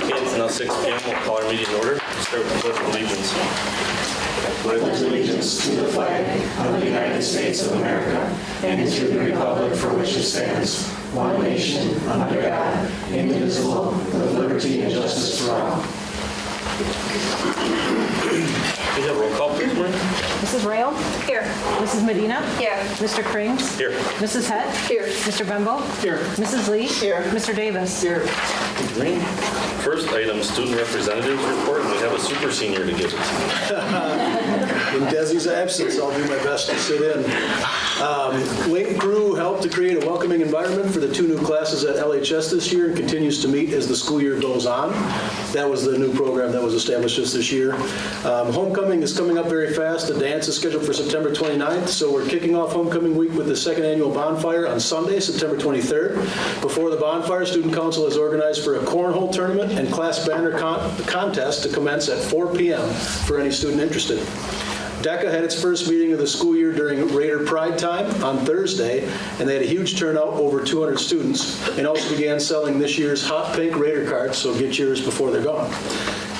Okay, it's now 6 p.m. We'll call our meeting in order. Start with the Pledge of Allegiance. I pledge allegiance to the flag of the United States of America and to the republic for which it stands, one nation, under God, indivisible, with liberty and justice for all. We have roll call, please, Maureen. Mrs. Rail? Here. Mrs. Medina? Here. Mr. Krings? Here. Mrs. Het? Here. Mr. Bembo? Here. Mrs. Lee? Here. Mr. Davis? Here. Green. First item, student representatives report, and we have a super senior to give it to. In Desi's absence, I'll do my best to sit in. Link Crew helped to create a welcoming environment for the 2 new classes at LHS this year and continues to meet as the school year goes on. That was the new program that was established just this year. Homecoming is coming up very fast. The dance is scheduled for September 29th, so we're kicking off homecoming week with the 2nd annual bonfire on Sunday, September 23rd. Before the bonfire, Student Council has organized for a cornhole tournament and class banner contest to commence at 4 p.m. for any student interested. DECA had its first meeting of the school year during Raider Pride Time on Thursday, and they had a huge turnout, over 200 students, and also began selling this year's hot pink Raider cards, so get yours before they're gone.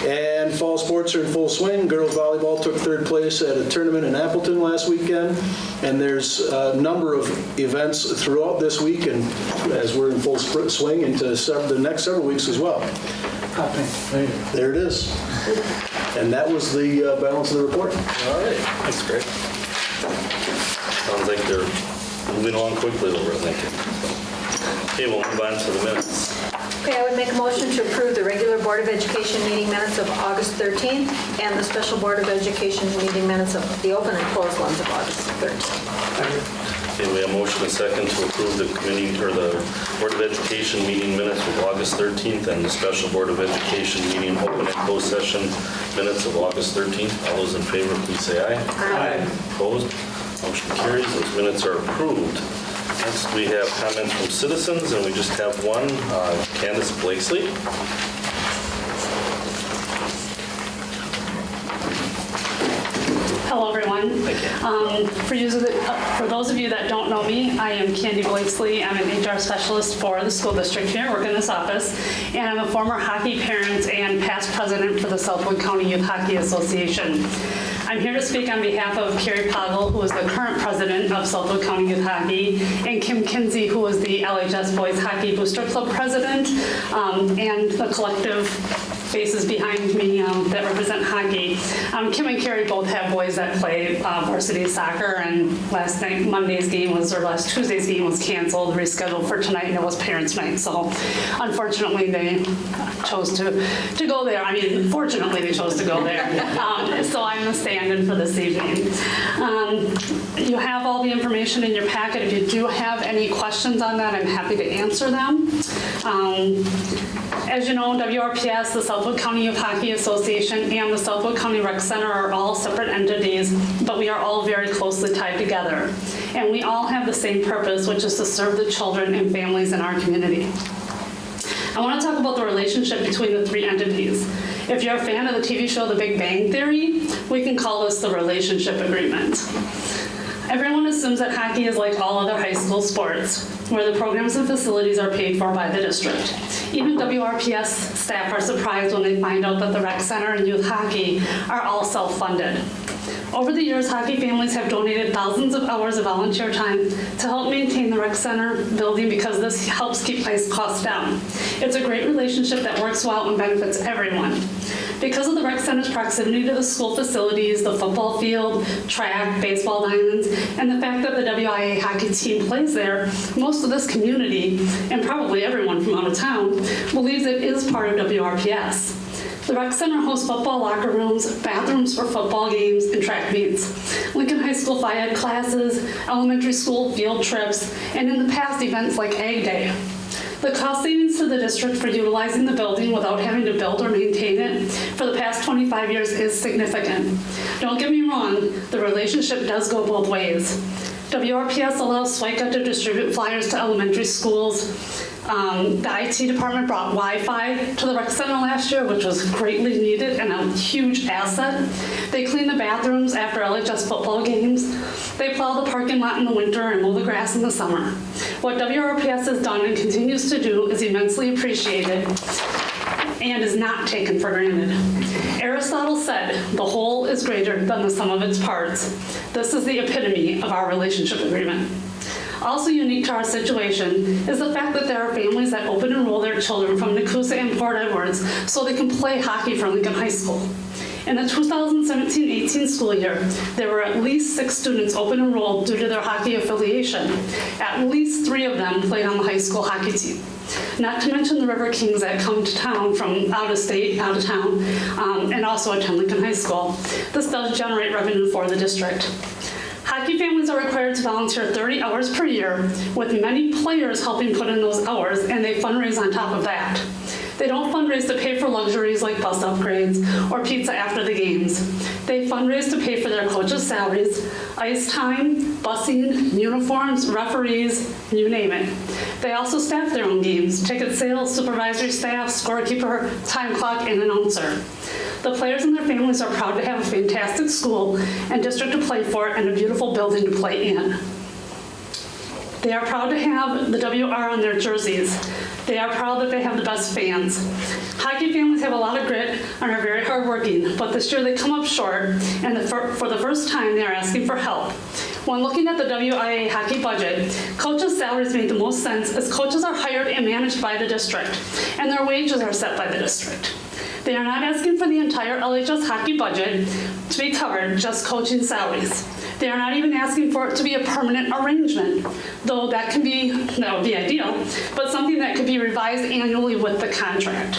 And fall sports are in full swing. Girls volleyball took 3rd place at a tournament in Appleton last weekend, and there's a number of events throughout this week, and as we're in full swing into the next several weeks as well. Hot pink. There it is. And that was the balance of the report. All right, that's great. Sounds like they're moving along quickly over, I think. Okay, we'll move on to the minutes. Okay, I would make a motion to approve the regular Board of Education meeting minutes of August 13th and the special Board of Education meeting minutes of the open and closed ones of August 13th. Okay, we have a motion and a second to approve the committee or the Board of Education meeting minutes of August 13th and the special Board of Education meeting open and closed session minutes of August 13th. All those in favor, please say aye. Aye. Opposed? Motion carries. Those minutes are approved. Next, we have comments from citizens, and we just have one, Candace Blakesley. Hello, everyone. For those of you that don't know me, I am Candy Blakesley. I'm an HR specialist for the school district here. I work in this office, and I'm a former hockey parent and past president for the Southwood County Youth Hockey Association. I'm here to speak on behalf of Carrie Poggle, who is the current president of Southwood County Youth Hockey, and Kim Kinsey, who is the LHS Boys Hockey Booster Club president, and the collective faces behind me that represent hockey. Kim and Carrie both have boys that play varsity soccer, and last Tuesday's game was canceled, rescheduled for tonight, and it was parents' night. So unfortunately, they chose to go there. I mean, fortunately, they chose to go there. So I'm the stand-in for this evening. You have all the information in your packet. If you do have any questions on that, I'm happy to answer them. As you know, WRPS, the Southwood County Youth Hockey Association, and the Southwood County Rec Center are all separate entities, but we are all very closely tied together. And we all have the same purpose, which is to serve the children and families in our community. I want to talk about the relationship between the 3 entities. If you're a fan of the TV show The Big Bang Theory, we can call this the relationship agreement. Everyone assumes that hockey is like all other high school sports, where the programs and facilities are paid for by the district. Even WRPS staff are surprised when they find out that the rec center and youth hockey are all self-funded. Over the years, hockey families have donated thousands of hours of volunteer time to help maintain the rec center building because this helps keep costs down. It's a great relationship that works well and benefits everyone. Because of the rec center's proximity to the school facilities, the football field, track, baseball diamonds, and the fact that the WIA hockey team plays there, most of this community, and probably everyone from out of town, believes it is part of WRPS. The rec center hosts football locker rooms, bathrooms for football games, and track meets. Lincoln High School Phi Ed classes, elementary school field trips, and in the past, events like Ag Day. The cost savings to the district for utilizing the building without having to build or maintain it for the past 25 years is significant. Don't get me wrong, the relationship does go both ways. WRPS allows SWICA to distribute flyers to elementary schools. The IT department brought Wi-Fi to the rec center last year, which was greatly needed and a huge asset. They clean the bathrooms after LHS football games. They plow the parking lot in the winter and mow the grass in the summer. What WRPS has done and continues to do is immensely appreciated and is not taken for granted. Aristotle said, "The whole is greater than the sum of its parts." This is the epitome of our relationship agreement. Also unique to our situation is the fact that there are families that open enroll their children from Nakusa and Port Edwards so they can play hockey for Lincoln High School. In the 2017-18 school year, there were at least 6 students open enrolled due to their hockey affiliation. At least 3 of them played on the high school hockey team. Not to mention the River Kings that come to town from out of state, out of town, and also attend Lincoln High School. This does generate revenue for the district. Hockey families are required to volunteer 30 hours per year, with many players helping put in those hours, and they fundraise on top of that. They don't fundraise to pay for luxuries like bus upgrades or pizza after the games. They fundraise to pay for their coaches' salaries, ice time, busing, uniforms, referees, you name it. They also staff their own games, ticket sales, supervisory staff, scorekeeper, time clock, and announcer. The players and their families are proud to have a fantastic school and district to play for and a beautiful building to play in. They are proud to have the WR on their jerseys. They are proud that they have the best fans. Hockey families have a lot of grit and are very hardworking, but this year they come up short, and for the first time they are asking for help. When looking at the WIA hockey budget, coaches' salaries make the most sense as coaches are hired and managed by the district, and their wages are set by the district. They are not asking for the entire LHS hockey budget to be covered, just coaching salaries. They are not even asking for it to be a permanent arrangement, though that would be ideal, but something that could be revised annually with the contract.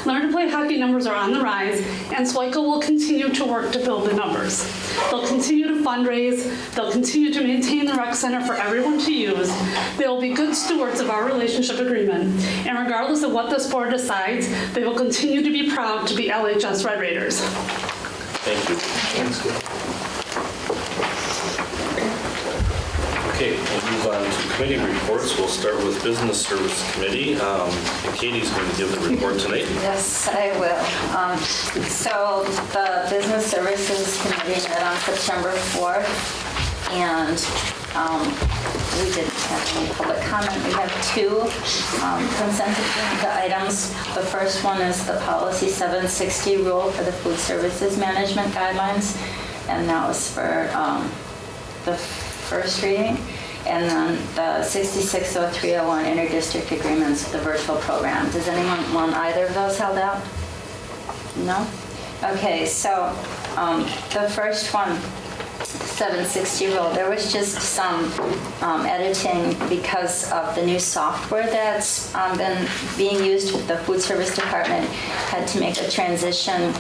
Learn to Play hockey numbers are on the rise, and SWICA will continue to work to build the numbers. They'll continue to fundraise, they'll continue to maintain the rec center for everyone to use. They will be good stewards of our relationship agreement, and regardless of what this board decides, they will continue to be proud to be LHS Red Raiders. Thank you. Okay, we'll move on to committee reports. We'll start with Business Service Committee. Katie's going to give the report tonight. Yes, I will. So the Business Services Committee met on September 4th, and we didn't have any public comment. We have 2 consent agenda items. The first one is the Policy 760 rule for the Food Services Management Guidelines, and that was for the first reading. And then the 660301 interdistrict agreements with the virtual program. Does anyone want either of those held out? No? Okay, so the first one, 760 rule, there was just some editing because of the new software that's been being used. The food service department had to make a transition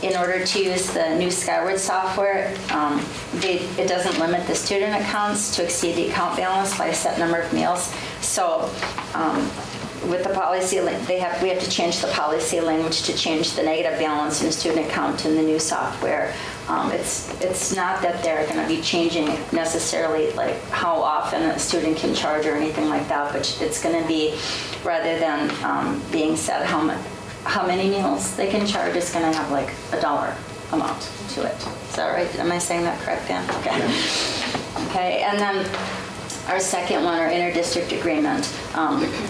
in order to use the new Skyward software. It doesn't limit the student accounts to exceed the account balance by a set number of meals. So with the policy, we have to change the policy language to change the negative balance in the student account in the new software. It's not that they're going to be changing necessarily like how often a student can charge or anything like that, but it's going to be, rather than being said how many meals they can charge, it's going to have like a dollar amount to it. Is that right? Am I saying that correct, Dan? Okay. Okay, and then our second one, our interdistrict agreement,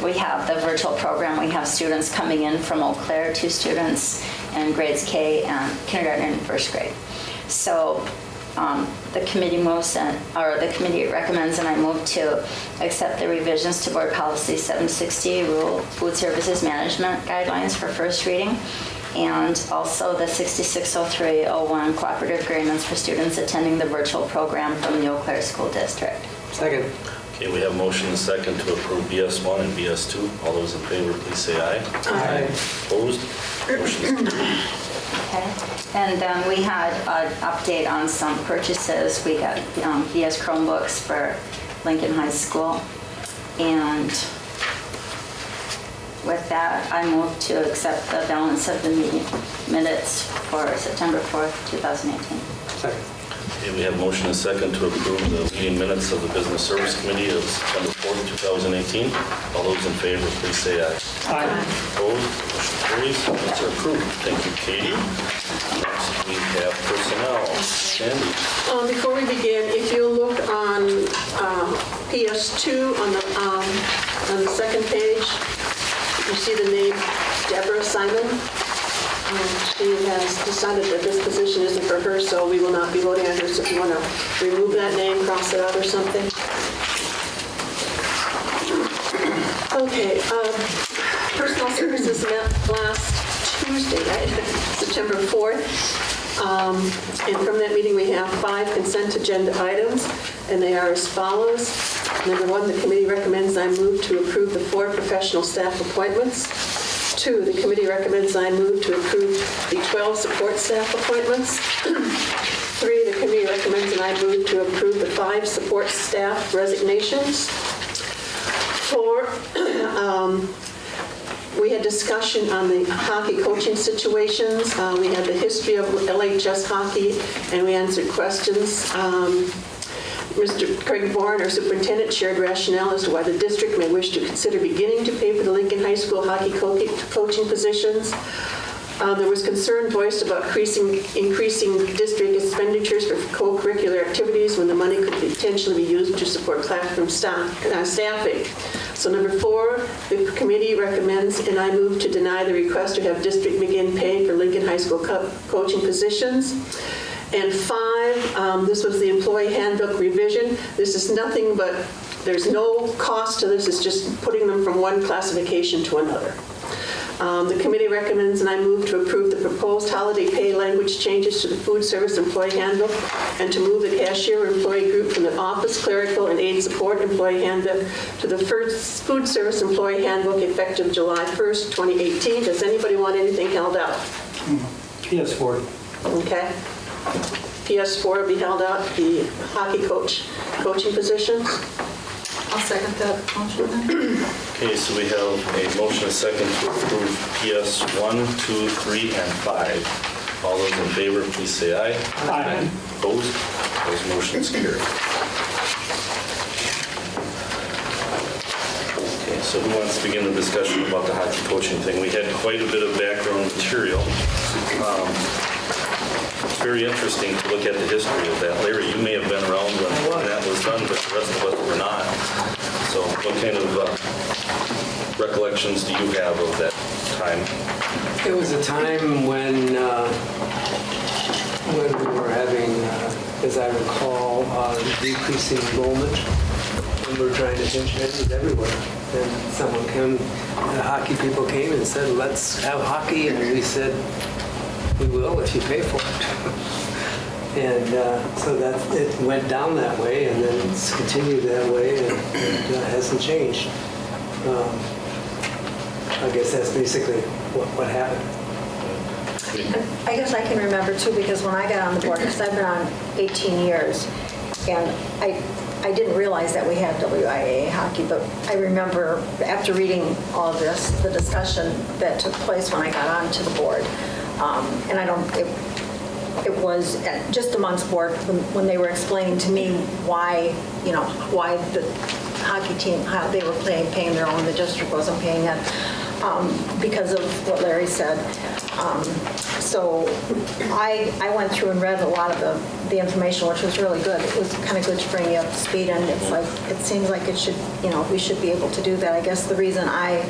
we have the virtual program. We have students coming in from Eau Claire, 2 students in grades K and kindergarten and first grade. So the committee the committee recommends, and I move to accept the revisions to Board Policy 760, Rule Food Services Management Guidelines for first reading, and also the 660301 cooperative agreements for students attending the virtual program from the Eau Claire School District. Second. Okay, we have motion and second to approve BS1 and BS2. All those in favor, please say aye. Aye. Opposed? Motion is approved. Okay, and then we had an update on some purchases. We got he has Chromebooks for Lincoln High School, and with that, I move to accept the balance of the meeting minutes for September 4th, 2018. Second. Okay, we have motion and second to approve the meeting minutes of the Business Service Committee of September 4th, 2018. All those in favor, please say aye. Aye. Opposed? Motion carries. Minutes are approved. Thank you, Katie. Next, we have personnel. Sandy. Before we begin, if you look on PS2 on the second page, you see the name Deborah Simon. She has decided that this position isn't for her, so we will not be voting on her. So if you want to remove that name, cross it out or something. Okay, Personnel Services met last Tuesday, right? September 4th. And from that meeting, we have 5 consent agenda items, and they are as follows. Number 1, the committee recommends I move to approve the 4 professional staff appointments. 2, the committee recommends I move to approve the 12 support staff appointments. 3, the committee recommends I move to approve the 5 support staff resignations. 4, we had discussion on the hockey coaching situations. We had the history of LHS hockey, and we answered questions. Mr. Craig Bourne, our superintendent, shared rationale as to why the district may wish to consider beginning to pay for the Lincoln High School hockey coaching positions. There was concern voiced about increasing district expenditures for co-curricular activities when the money could potentially be used to support classroom staffing. So number 4, the committee recommends and I move to deny the request to have district begin paying for Lincoln High School coaching positions. And 5, this was the employee handbook revision. This is nothing but, there's no cost to this, it's just putting them from one classification to another. The committee recommends and I move to approve the proposed holiday pay language changes to the food service employee handbook and to move the cashier employee group from the office clerical and aid support employee handbook to the first food service employee handbook effective July 1st, 2018. Does anybody want anything held out? PS4. Okay. PS4 will be held out, the hockey coaching positions. I'll second that motion. Okay, so we have a motion and second to approve PS 1, 2, 3, and 5. All those in favor, please say aye. Aye. Opposed? Those motions carry. Okay, so who wants to begin the discussion about the hockey coaching thing? We had quite a bit of background material. It's very interesting to look at the history of that. Larry, you may have been around when that was done, but the rest of us were not. So what kind of recollections do you have of that time? It was a time when we were having, as I recall, decreasing enrollment, and we were trying to pinch pennies everywhere. And someone came, the hockey people came and said, "Let's have hockey," and we said, "We will if you pay for it." And so that it went down that way, and then it's continued that way, and it hasn't changed. I guess that's basically what happened. I guess I can remember too, because when I got on the board, because I've been on 18 years, and I didn't realize that we had WIAA hockey, but I remember after reading all of this, the discussion that took place when I got onto the board. And it was just amongst board when they were explaining to me why the hockey team, how they were paying their own, the district wasn't paying it, because of what Larry said. So I went through and read a lot of the information, which was really good. It was kind of good to bring you up to speed, and it's like, it seems like it should, we should be able to do that. I guess the reason I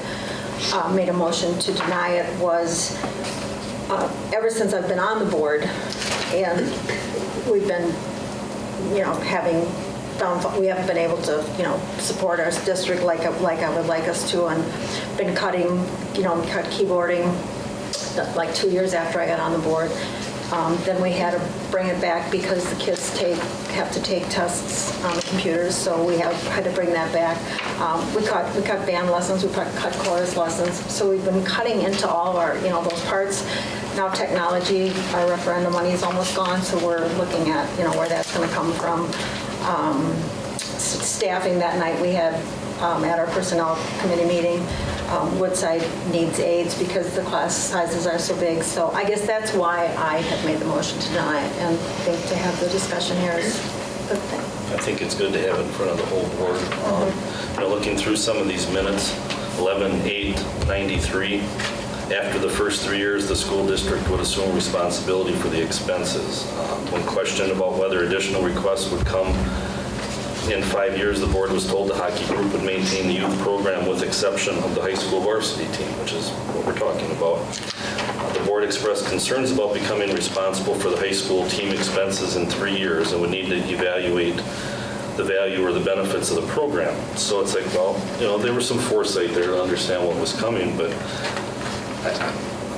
made a motion to deny it was ever since I've been on the board, and we've been, we haven't been able to, support our district like I would like us to, and been cutting, cut keyboarding like 2 years after I got on the board. Then we had to bring it back because the kids have to take tests on the computers, so we had to bring that back. We cut band lessons, we cut chorus lessons, so we've been cutting into all of our, those parts. Now technology, our referendum money is almost gone, so we're looking at, where that's going to come from. Staffing that night we had at our personnel committee meeting, Woodside needs aides because the class sizes are so big. So I guess that's why I have made the motion to deny it, and think to have the discussion here is a good thing. I think it's good to have it in front of the whole board. Looking through some of these minutes, 11/8/93, after the first 3 years, the school district would assume responsibility for the expenses. When questioned about whether additional requests would come in 5 years, the board was told the hockey group would maintain the youth program with exception of the high school varsity team, which is what we're talking about. The board expressed concerns about becoming responsible for the high school team expenses in 3 years and would need to evaluate the value or the benefits of the program. So it's like, well, there was some foresight there to understand what was coming, but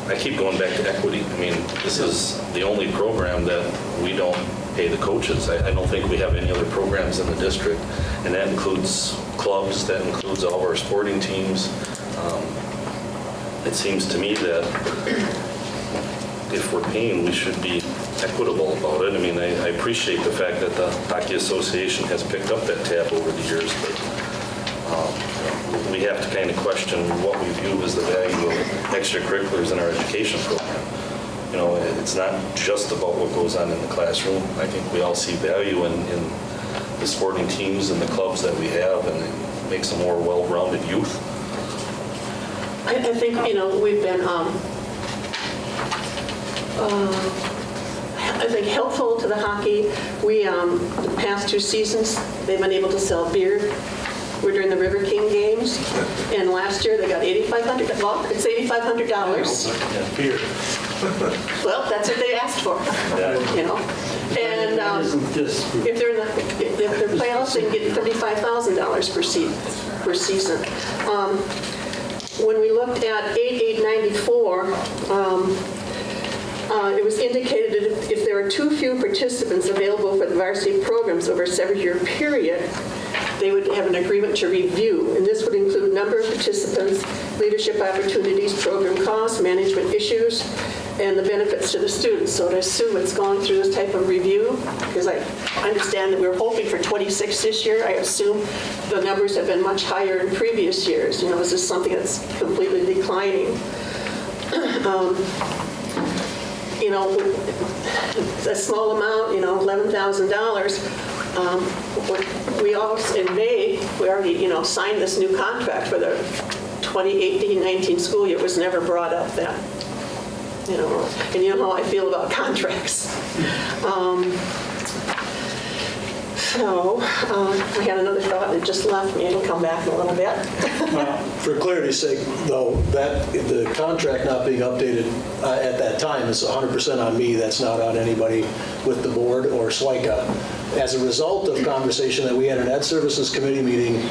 I keep going back to equity. I mean, this is the only program that we don't pay the coaches. I don't think we have any other programs in the district, and that includes clubs, that includes all of our sporting teams. It seems to me that if we're paying, we should be equitable about it. I mean, I appreciate the fact that the Hockey Association has picked up that tab over the years, but we have to kind of question what we view as the value of extracurriculars in our education program. It's not just about what goes on in the classroom. I think we all see value in the sporting teams and the clubs that we have, and it makes a more well-rounded youth. I think, we've been, I think, helpful to the hockey. We, the past 2 seasons, they've been able to sell beer. We're during the River King games, and last year they got $8,500. Well, it's $8,500. Beer. Well, that's what they asked for, And if they're in the playoffs, they can get $35,000 per season. When we looked at 8/8/94, it was indicated that if there are too few participants available for the varsity programs over a 7-year period, they would have an agreement to review, and this would include number of participants, leadership opportunities, program costs, management issues, and the benefits to the students. So I assume it's gone through this type of review, because I understand that we were hoping for 26 this year. I assume the numbers have been much higher in previous years. Is this something that's completely declining? A small amount, $11,000. We also, in May, we already, signed this new contract for the 2018-19 school year. It was never brought up then. And you know how I feel about contracts. So I had another thought that just left me. It'll come back in a little bit. For clarity's sake, though, that the contract not being updated at that time is 100% on me. That's not on anybody with the board or SWICA. As a result of conversation that we had in Ed Services Committee meeting,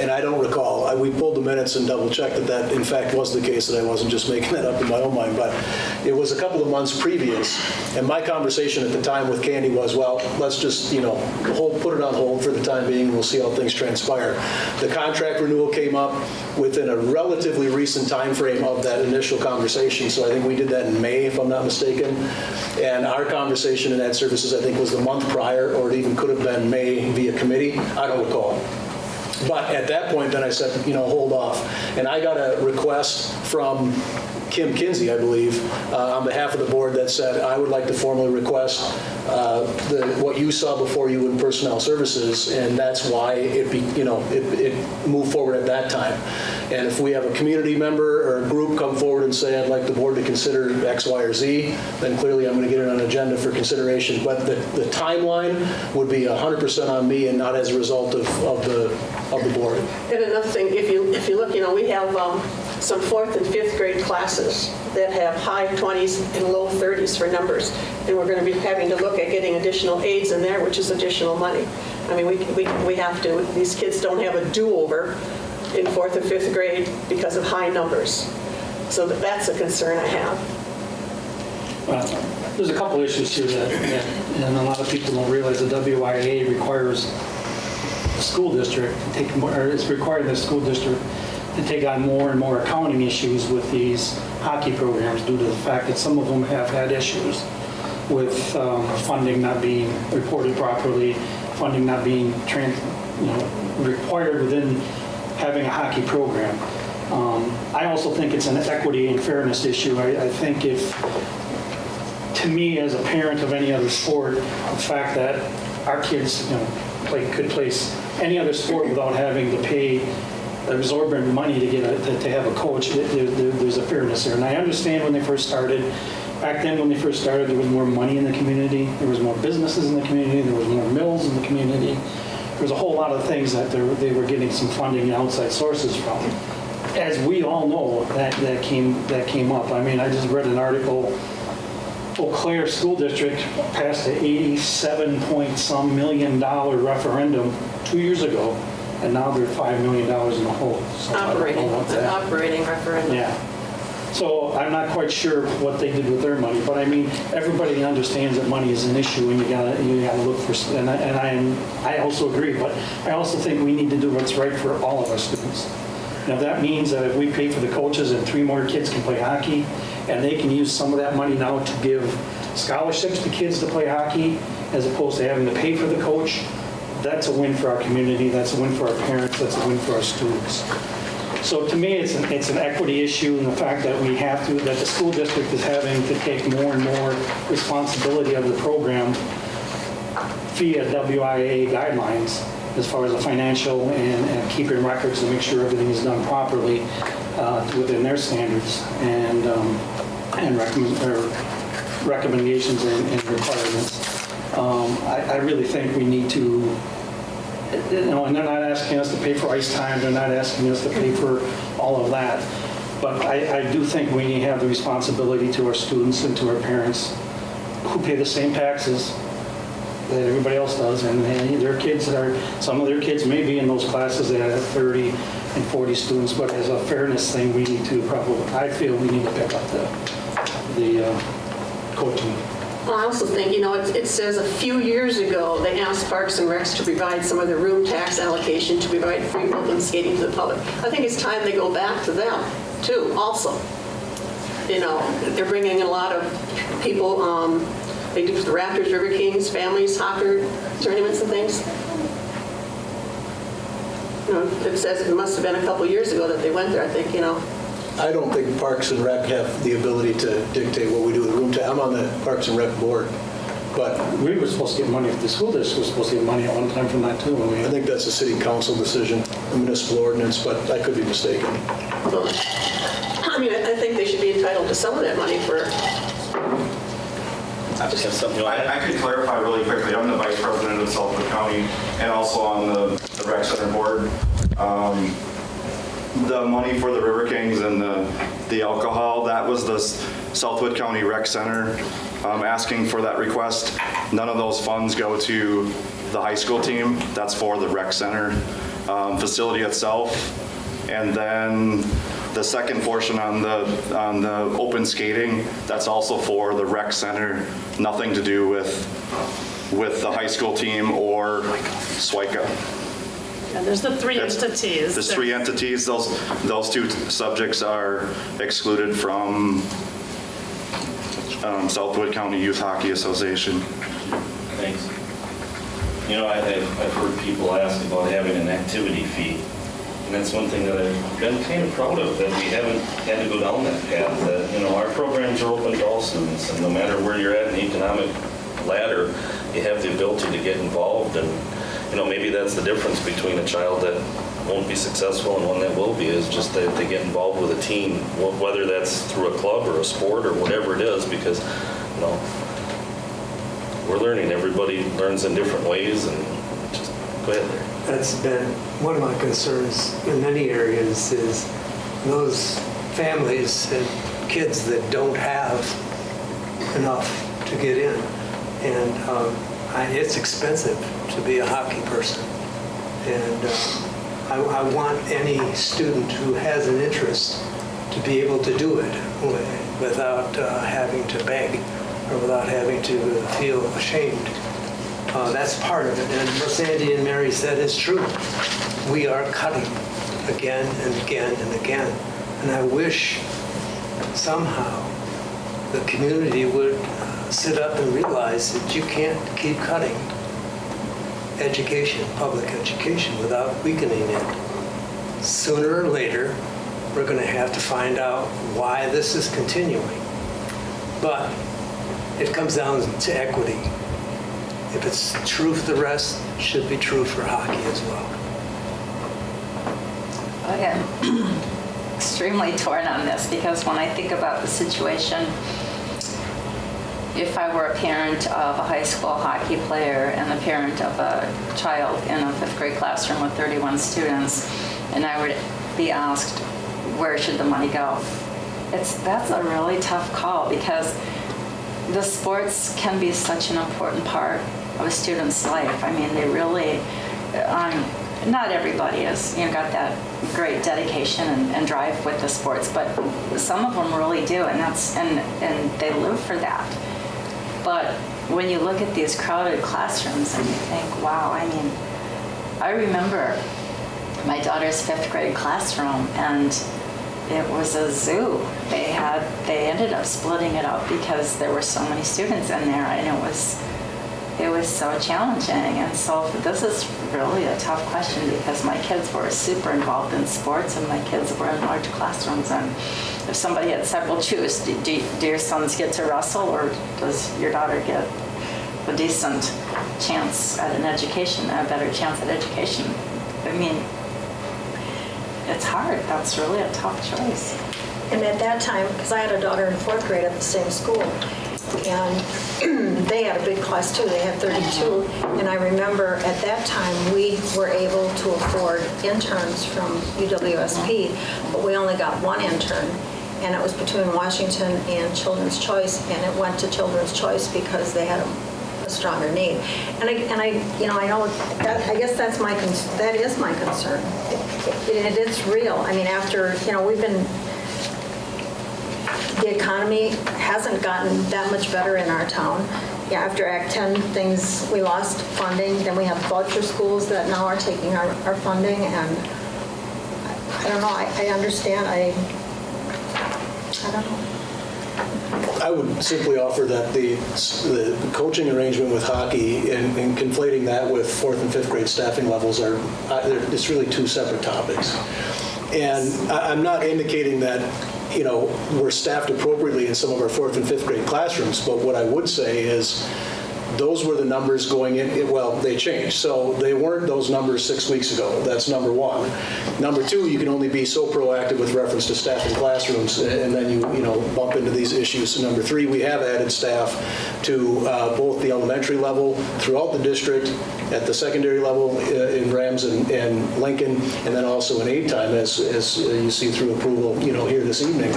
and I don't recall, we pulled the minutes and double-checked that in fact was the case, that I wasn't just making that up in my own mind, but it was a couple of months previous, and my conversation at the time with Candy was, well, let's just, put it on hold for the time being, and we'll see how things transpire. The contract renewal came up within a relatively recent time frame of that initial conversation, so I think we did that in May, if I'm not mistaken, and our conversation in Ed Services, I think, was the month prior, or it even could have been May via committee. I don't recall. But at that point, then I said, hold off. And I got a request from Kim Kinsey, I believe, on behalf of the board that said, I would like to formally request what you saw before you in personnel services, and that's why it moved forward at that time. And if we have a community member or a group come forward and say, I'd like the board to consider X, Y, or Z, then clearly I'm going to get it on an agenda for consideration. But the timeline would be 100% on me and not as a result of the board. And another thing, if you look, we have some 4th and 5th grade classes that have high 20s and low 30s for numbers, and we're going to be having to look at getting additional aides in there, which is additional money. I mean, we have to. These kids don't have a do-over in 4th and 5th grade because of high numbers. So that's a concern I have. There's a couple issues here that and a lot of people don't realize the WIA requires the school district to take more, or it's required the school district to take on more and more accounting issues with these hockey programs due to the fact that some of them have had issues with funding not being reported properly, funding not being required within having a hockey program. I also think it's an equity and fairness issue. I think if, to me, as a parent of any other sport, the fact that our kids, could play any other sport without having to pay exorbitant money to have a coach, there's a fairness there. And I understand when they first started. Back then, when they first started, there was more money in the community. There was more businesses in the community. There was more mills in the community. There was a whole lot of things that they were getting some funding and outside sources from. As we all know, that came up. I mean, I just read an article. Eau Claire School District passed an $87-point-some million referendum 2 years ago, and now they're $5 million in the hole. So Operating referendum. Yeah. So I'm not quite sure what they did with their money, but I mean, everybody understands that money is an issue, and you gotta look for. And I also agree, but I also think we need to do what's right for all of our students. Now that means that if we pay for the coaches and 3 more kids can play hockey, and they can use some of that money now to give scholarships to kids to play hockey, as opposed to having to pay for the coach, that's a win for our community. That's a win for our parents. That's a win for our students. So to me, it's an equity issue, and the fact that that the school district is having to take more and more responsibility of the program via WIA guidelines as far as the financial and keeping records to make sure everything is done properly within their standards and recommendations and requirements. I really think we need to. And they're not asking us to pay for ice time, they're not asking us to pay for all of that. But I do think we have the responsibility to our students and to our parents who pay the same taxes that everybody else does. And some of their kids may be in those classes that have 30 and 40 students, but as a fairness thing, we need to I feel we need to pick up the coaching. Well, I also think, it says a few years ago, they asked Parks and Recs to provide some of their room tax allocation to provide free open skating to the public. I think it's time they go back to them, too, also. They're bringing in a lot of people, they do the Raptors, River Kings, families, soccer tournaments and things. It says it must have been a couple years ago that they went there, I think, I don't think Parks and Rec have the ability to dictate what we do with the room. I'm on the Parks and Rec board, but we were supposed to get money. The school district was supposed to get money at one time from that too. I think that's a city council decision, a municipal ordinance, but I could be mistaken. I think they should be entitled to some of that money for. I could clarify really quickly. I'm the vice president of Southwood County and also on the rec center board. The money for the River Kings and the alcohol, that was the Southwood County Rec Center asking for that request. None of those funds go to the high school team. That's for the rec center facility itself. And then the second portion on the open skating, that's also for the rec center. Nothing to do with the high school team or SWICA. And there's the 3 entities. There's 3 entities. Those 2 subjects are excluded from Southwood County Youth Hockey Association. Thanks. I've heard people ask about having an activity fee. And that's one thing that I've been kind of proud of, that we haven't had to go down that path. That, our programs are open to all students, and no matter where you're at in the economic ladder, you have the ability to get involved. And maybe that's the difference between a child that won't be successful and one that will be, is just that they get involved with a team, whether that's through a club or a sport or whatever it is, because, we're learning. Everybody learns in different ways, and just go ahead there. That's been one of my concerns in many areas, is those families and kids that don't have enough to get in. And it's expensive to be a hockey person. And I want any student who has an interest to be able to do it without having to beg or without having to feel ashamed. That's part of it. And what Sandy and Mary said is true. We are cutting again and again and again. And I wish somehow the community would sit up and realize that you can't keep cutting education, public education, without weakening it. Sooner or later, we're going to have to find out why this is continuing. But it comes down to equity. If it's true for the rest, it should be true for hockey as well. I am extremely torn on this because when I think about the situation, if I were a parent of a high school hockey player and the parent of a child in a fifth grade classroom with 31 students, and I would be asked, where should the money go? That's a really tough call because the sports can be such an important part of a student's life. I mean, they really, not everybody is, got that great dedication and drive with the sports, but some of them really do, and they live for that. But when you look at these crowded classrooms and you think, wow, I mean, I remember my daughter's fifth grade classroom, and it was a zoo. They ended up splitting it up because there were so many students in there, and it was so challenging. And so this is really a tough question because my kids were super involved in sports and my kids were in large classrooms. And if somebody had said, well, choose, do your sons get to wrestle or does your daughter get a decent chance at an education, a better chance at education? I mean, it's hard. That's really a tough choice. And at that time, because I had a daughter in fourth grade at the same school, and they had a big class too. They had 32. And I remember at that time we were able to afford interns from UWSP, but we only got one intern. And it was between Washington and Children's Choice, and it went to Children's Choice because they had a stronger need. And I know that, I guess that is my concern. It's real. I mean, after, we've been, the economy hasn't gotten that much better in our town. Yeah, after Act 10, we lost funding. Then we have voucher schools that now are taking our funding. And I don't know, I understand. I don't know. I would simply offer that the coaching arrangement with hockey and conflating that with fourth and fifth grade staffing levels it's really two separate topics. And I'm not indicating that we're staffed appropriately in some of our fourth and fifth grade classrooms, but what I would say is those were the numbers going in, well, they changed. So they weren't those numbers 6 weeks ago. That's number one. Number two, you can only be so proactive with reference to staffing classrooms, and then you bump into these issues. So number three, we have added staff to both the elementary level throughout the district, at the secondary level in Rams and Lincoln, and then also in aid time, as you see through approval, here this evening.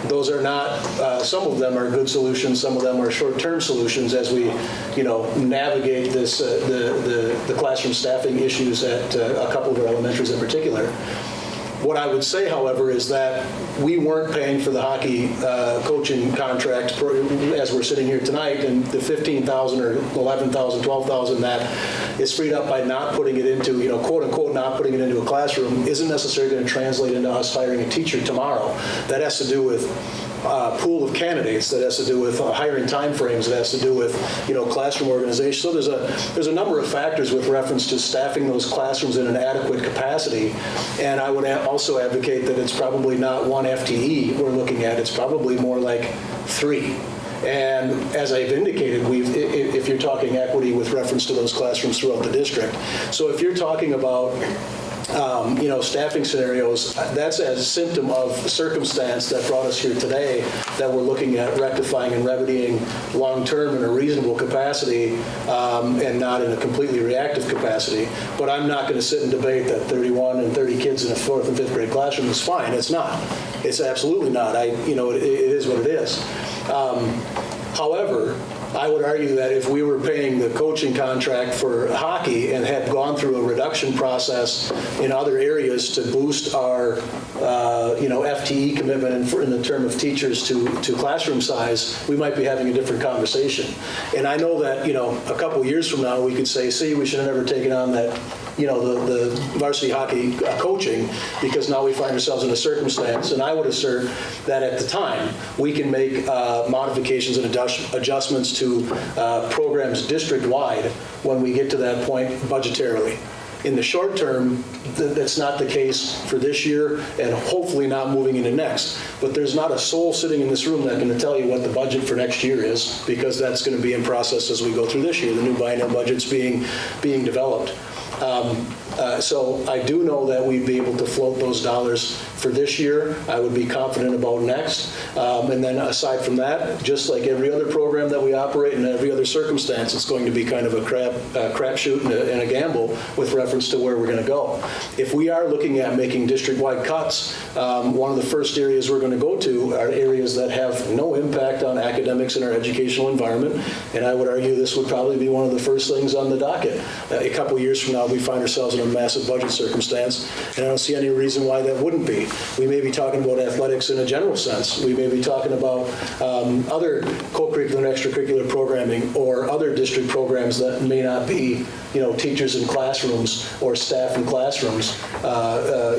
Those are not, some of them are good solutions, some of them are short-term solutions as we, navigate this, the classroom staffing issues at a couple of our elementaries in particular. What I would say, however, is that we weren't paying for the hockey coaching contract as we're sitting here tonight, and the $15,000 or $11,000, $12,000 that is freed up by not putting it into, quote unquote, not putting it into a classroom isn't necessarily going to translate into us hiring a teacher tomorrow. That has to do with pool of candidates, that has to do with hiring timeframes, that has to do with classroom organization. So there's a number of factors with reference to staffing those classrooms in an adequate capacity. And I would also advocate that it's probably not one FTE we're looking at, it's probably more like 3. And as I've indicated, if you're talking equity with reference to those classrooms throughout the district. So if you're talking about staffing scenarios, that's a symptom of circumstance that brought us here today, that we're looking at rectifying and remedying long-term in a reasonable capacity and not in a completely reactive capacity. But I'm not going to sit and debate that 31 and 30 kids in a fourth and fifth grade classroom is fine. It's not. It's absolutely not. It is what it is. However, I would argue that if we were paying the coaching contract for hockey and had gone through a reduction process in other areas to boost our, FTE commitment in the term of teachers to classroom size, we might be having a different conversation. And I know that, a couple of years from now, we could say, see, we should have never taken on that, the varsity hockey coaching, because now we find ourselves in a circumstance, and I would assert that at the time, we can make modifications and adjustments to programs district-wide when we get to that point budgetarily. In the short term, that's not the case for this year and hopefully not moving into next. But there's not a soul sitting in this room that can tell you what the budget for next year is, because that's going to be in process as we go through this year. The new biennial budget's being developed. So I do know that we'd be able to float those dollars for this year. I would be confident about next. And then aside from that, just like every other program that we operate in every other circumstance, it's going to be kind of a crapshoot and a gamble with reference to where we're going to go. If we are looking at making district-wide cuts, one of the first areas we're going to go to are areas that have no impact on academics in our educational environment. And I would argue this would probably be one of the first things on the docket. A couple years from now, we find ourselves in a massive budget circumstance, and I don't see any reason why that wouldn't be. We may be talking about athletics in a general sense. We may be talking about other co-curricular and extracurricular programming or other district programs that may not be, teachers in classrooms or staff in classrooms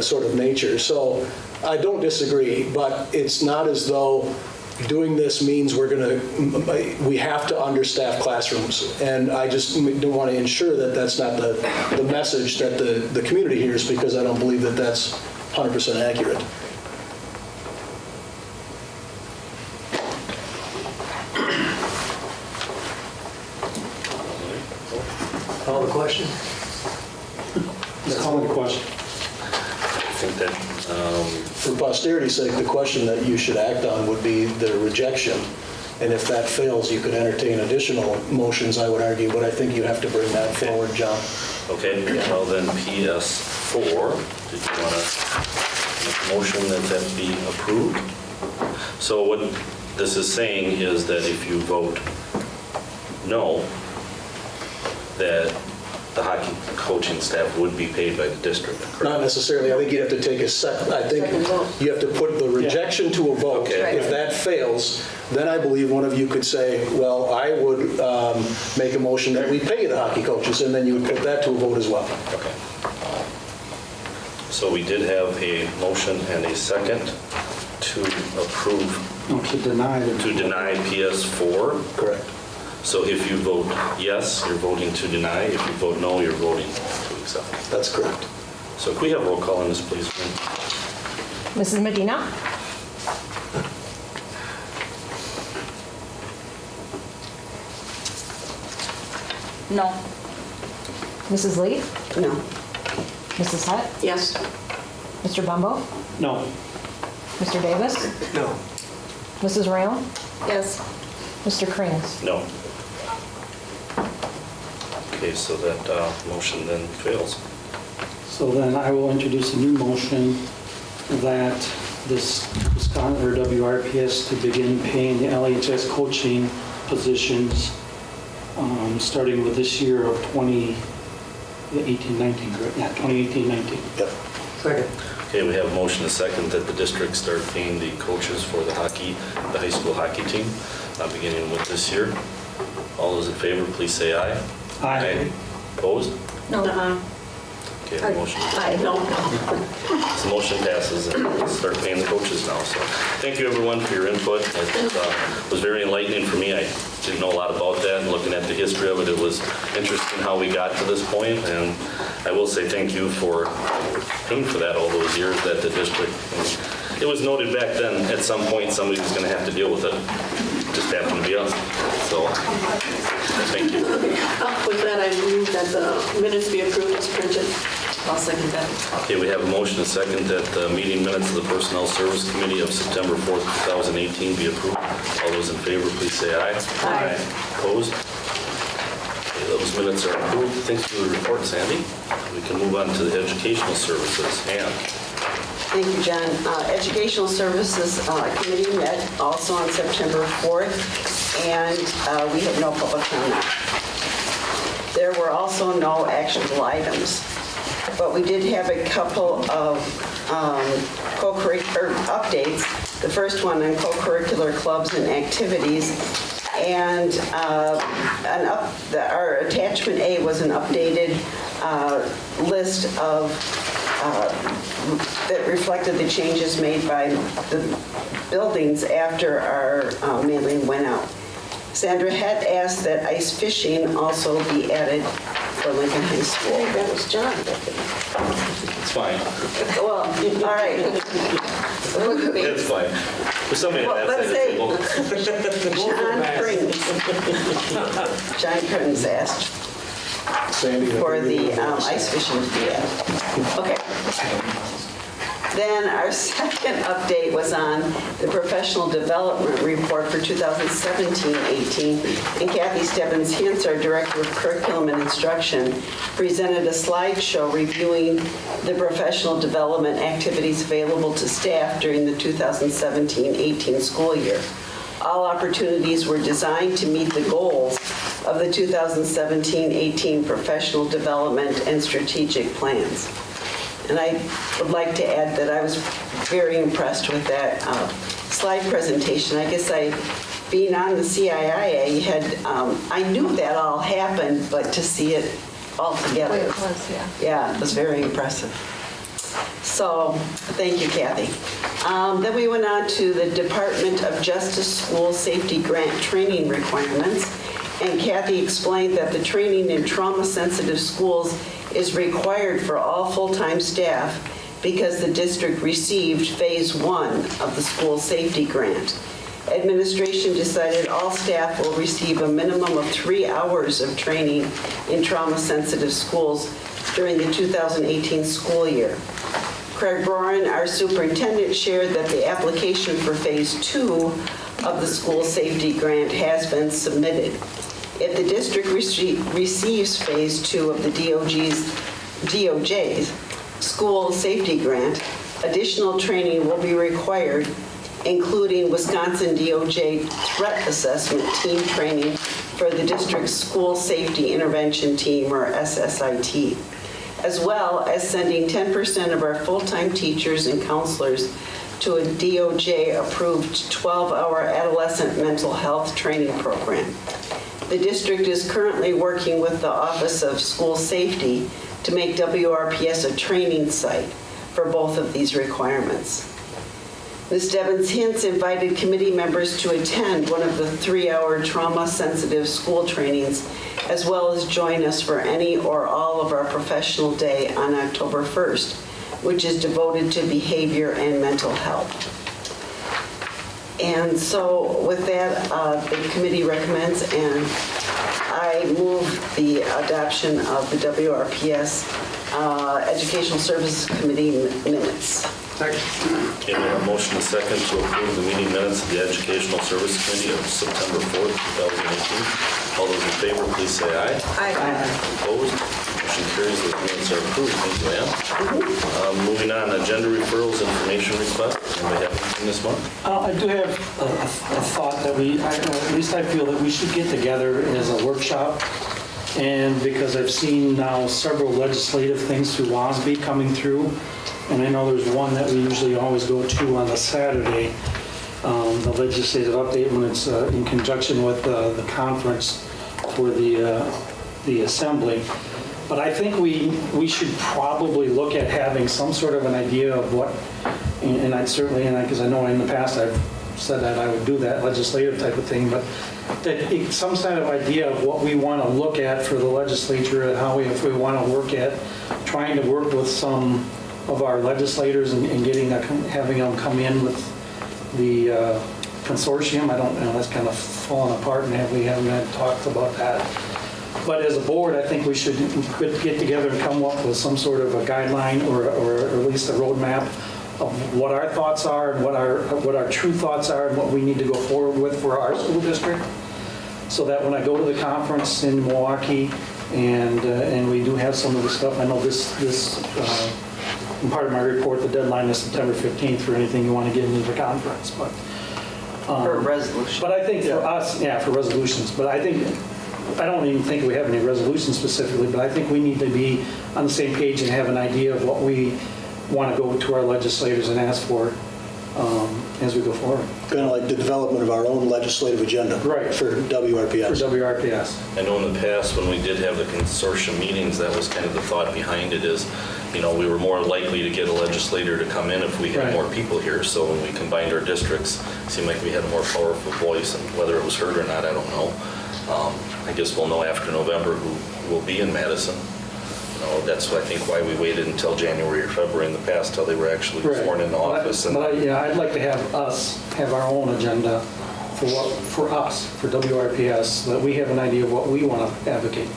sort of nature. So I don't disagree, but it's not as though doing this means we have to understaff classrooms. And I just want to ensure that that's not the message that the community hears, because I don't believe that that's 100% accurate. Call the question? Let's call it a question. I think that, For posterity's sake, the question that you should act on would be the rejection. And if that fails, you could entertain additional motions, I would argue, but I think you have to bring that forward, John. okay, well then PS4, did you want to make a motion that be approved? So what this is saying is that if you vote no, that the hockey coaching staff would be paid by the district, correct? Not necessarily. I think you'd have to take a second. I think Second vote. you have to put the rejection to a vote. Okay. If that fails, then I believe one of you could say, well, I would make a motion that we pay the hockey coaches, and then you would put that to a vote as well. Okay. So we did have a motion and a second to approve, No, to deny the. to deny PS4. Correct. So if you vote yes, you're voting to deny. If you vote no, you're voting to accept. That's correct. So can we have roll call on this, please? Mrs. Medina? No. Mrs. Lee? No. Mrs. Hutt? Yes. Mr. Bumbo? No. Mr. Davis? No. Mrs. Rayon? Yes. Mr. Krings? No. Okay, so that motion then fails. So then I will introduce a new motion that this Wisconsin or WRPS to begin paying the LHS coaching positions starting with this year of 2018-19, correct? Yeah, 2018-19. Yep. Second. Okay, we have a motion and a second that the district start paying the coaches for the high school hockey team, beginning with this year. All those in favor, please say aye. Aye. Opposed? No. Okay, the motion. I don't The motion passes and we'll start paying the coaches now. So thank you everyone for your input. It was very enlightening for me. I didn't know a lot about that, and looking at the history of it, it was interesting how we got to this point. And I will say thank you for paying for that all those years that the district, it was noted back then at some point somebody was going to have to deal with it. Just happened to be us. So thank you. With that, I move that the minutes be approved as printed. I'll second that. Okay, we have a motion and a second that the meeting minutes of the Personnel Service Committee of September 4th, 2018 be approved. All those in favor, please say aye. Aye. Opposed? Okay, those minutes are approved. Thanks for the report, Sandy. We can move on to the Educational Services. Ann. Thank you, John. Educational Services Committee met also on September 4th, and we had no public comment. There were also no actionable items, but we did have a couple of co-curricular updates. The first one on co-curricular clubs and activities, and our attachment A was an updated list of that reflected the changes made by the buildings after our mailing went out. Sandra had asked that ice fishing also be added for Lincoln High I School. think that was John. It's fine. Well, all right. It's fine. There's somebody Well, at let's that say table. John Crins asked Sandy? for the ice fishing to be at. Okay. Then our second update was on the professional development report for 2017-18. And Kathy Stebbins-Hintz, our Director of Curriculum and Instruction, presented a slideshow reviewing the professional development activities available to staff during the 2017-18 school year. All opportunities were designed to meet the goals of the 2017-18 professional development and strategic plans. And I would like to add that I was very impressed with that slide presentation. I guess being on the CIIA, I knew that all happened, but to see it all together. It was, yeah. Yeah, it was very impressive. So, thank you, Kathy. Then we went on to the Department of Justice School Safety Grant training requirements. And Kathy explained that the training in trauma-sensitive schools is required for all full-time staff because the district received phase 1 of the school safety grant. Administration decided all staff will receive a minimum of 3 hours of training in trauma-sensitive schools during the 2018 school year. Craig Boren, our superintendent, shared that the application for phase 2 of the school safety grant has been submitted. If the district receives phase 2 of the DOJ's school safety grant, additional training will be required, including Wisconsin DOJ threat assessment team training for the district's school safety intervention team, or SSIT, as well as sending 10% of our full-time teachers and counselors to a DOJ-approved 12-hour adolescent mental health training program. The district is currently working with the Office of School Safety to make WRPS a training site for both of these requirements. Ms. Stebbins-Hintz invited committee members to attend one of the 3-hour trauma-sensitive school trainings, as well as join us for any or all of our professional day on October 1st, which is devoted to behavior and mental health. And so with that, the committee recommends, and I move the adoption of the WRPS Educational Services Committee minutes. Okay, we have a motion and a second to approve the meeting minutes of the Educational Service Committee of September 4th, 2018. All those in favor, please say aye. Aye. Opposed? Motion carries. Those minutes are approved. Thank you, Ann. Moving on, agenda referrals, information request. Anybody have anything this month? I do have a thought that at least I feel that we should get together as a workshop. And because I've seen now several legislative things through WASB coming through, and I know there's one that we usually always go to on a Saturday, the legislative update when it's in conjunction with the conference for the assembly. But I think we should probably look at having some sort of an idea of what, and I'd certainly, because I know in the past I've said that I would do that legislative type of thing, but that some kind of idea of what we want to look at for the legislature and how if we want to work at trying to work with some of our legislators and having them come in with the consortium. I don't know, that's kind of fallen apart and we haven't had talks about that. But as a board, I think we could get together and come up with some sort of a guideline or at least a roadmap of what our thoughts are and what our true thoughts are and what we need to go forward with for our school district. So that when I go to the conference in Milwaukee and we do have some of the stuff, I know this in part of my report, the deadline is September 15th for anything you want to get into the conference. But For resolution. But I think for us, for resolutions, but I don't even think we have any resolutions specifically, but I think we need to be on the same page and have an idea of what we want to go to our legislators and ask for as we go forward. Kind of like the development of our own legislative agenda. Right. For WRPS. For WRPS. I know in the past when we did have the consortium meetings, that was kind of the thought behind it is, we were more likely to get a legislator to come in if we had more people here. So when we combined our districts, it seemed like we had a more powerful voice, and whether it was heard or not, I don't know. I guess we'll know after November who will be in Madison. That's, I think, why we waited until January or February in the past till they were actually sworn into office. I'd like to have us have our own agenda for us, for WRPS, so that we have an idea of what we want to advocate.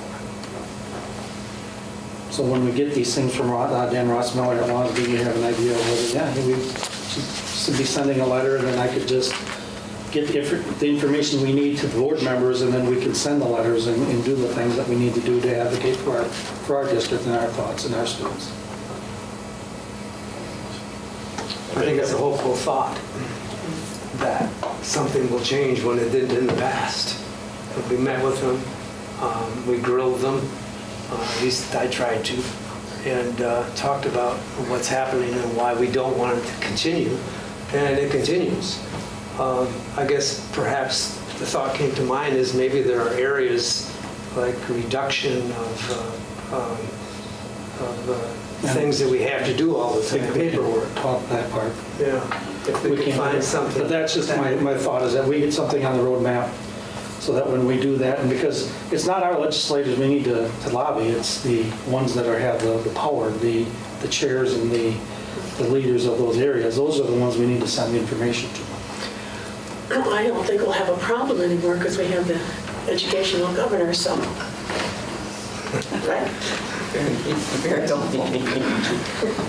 So when we get these things from Dan Ross Miller at WASB, we have an idea of whether, we should be sending a letter, and then I could just get the information we need to the board members, and then we can send the letters and do the things that we need to do to advocate for our district and our thoughts and our students. I think it's a hopeful thought that something will change when it didn't in the past. We met with them, we grilled them, at least I tried to, and talked about what's happening and why we don't want it to continue, and it continues. I guess perhaps the thought came to mind is maybe there are areas like reduction of things that we have to do all the time. Paperwork, talk that part. Yeah, if we can find something. But that's just my thought, is that we get something on the roadmap so that when we do that, and because it's not our legislators we need to lobby, it's the ones that have the power, the chairs and the leaders of those areas. Those are the ones we need to send the information to. I don't think we'll have a problem anymore because we have the educational governor, so. Right? Very helpful.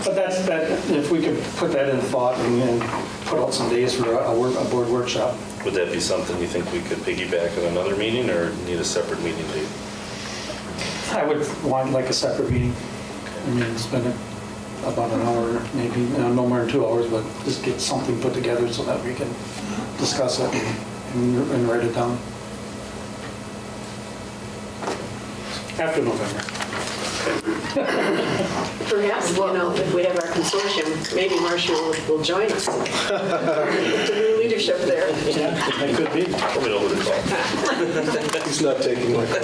But if we could put that in thought and put out some days for a board workshop. Would that be something you think we could piggyback in another meeting, or need a separate meeting date? I would want like a separate meeting. I mean, spend about an hour, maybe, no more than 2 hours, but just get something put together so that we can discuss it and write it down. After November. Perhaps, if we have our consortium, maybe Marcia will join us. The new leadership there. Yeah, that could be. Probably know who to call. He's not taking my call.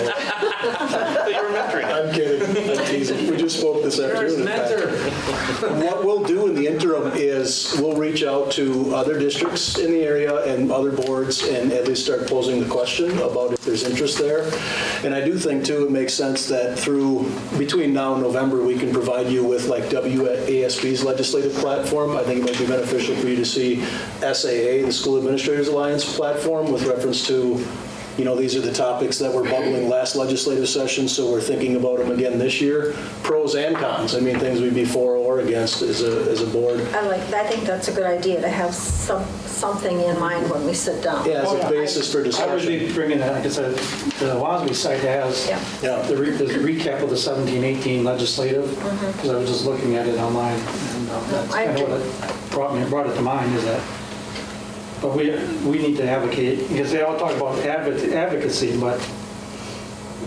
You were mentoring. I'm kidding. I'm teasing. We just spoke this afternoon. in fact. What we'll do in the interim is we'll reach out to other districts in the area and other boards and at least start posing the question about if there's interest there. And I do think, too, it makes sense that between now and November, we can provide you with like WASB's legislative platform. I think it might be beneficial for you to see SAA, the School Administrators Alliance platform, with reference to, these are the topics that were bubbling last legislative session, so we're thinking about them again this year. Pros and cons. I mean, things we'd be for or against as a board. I think that's a good idea to have something in mind when we sit down. Yeah, as a basis for I would discussion. be bringing that, like I said, the WASB site has the recap of the 17-18 legislative, because I was just looking at it online, and that's kind of what it brought it to mind, is that. But we need to advocate, because they all talk about advocacy, but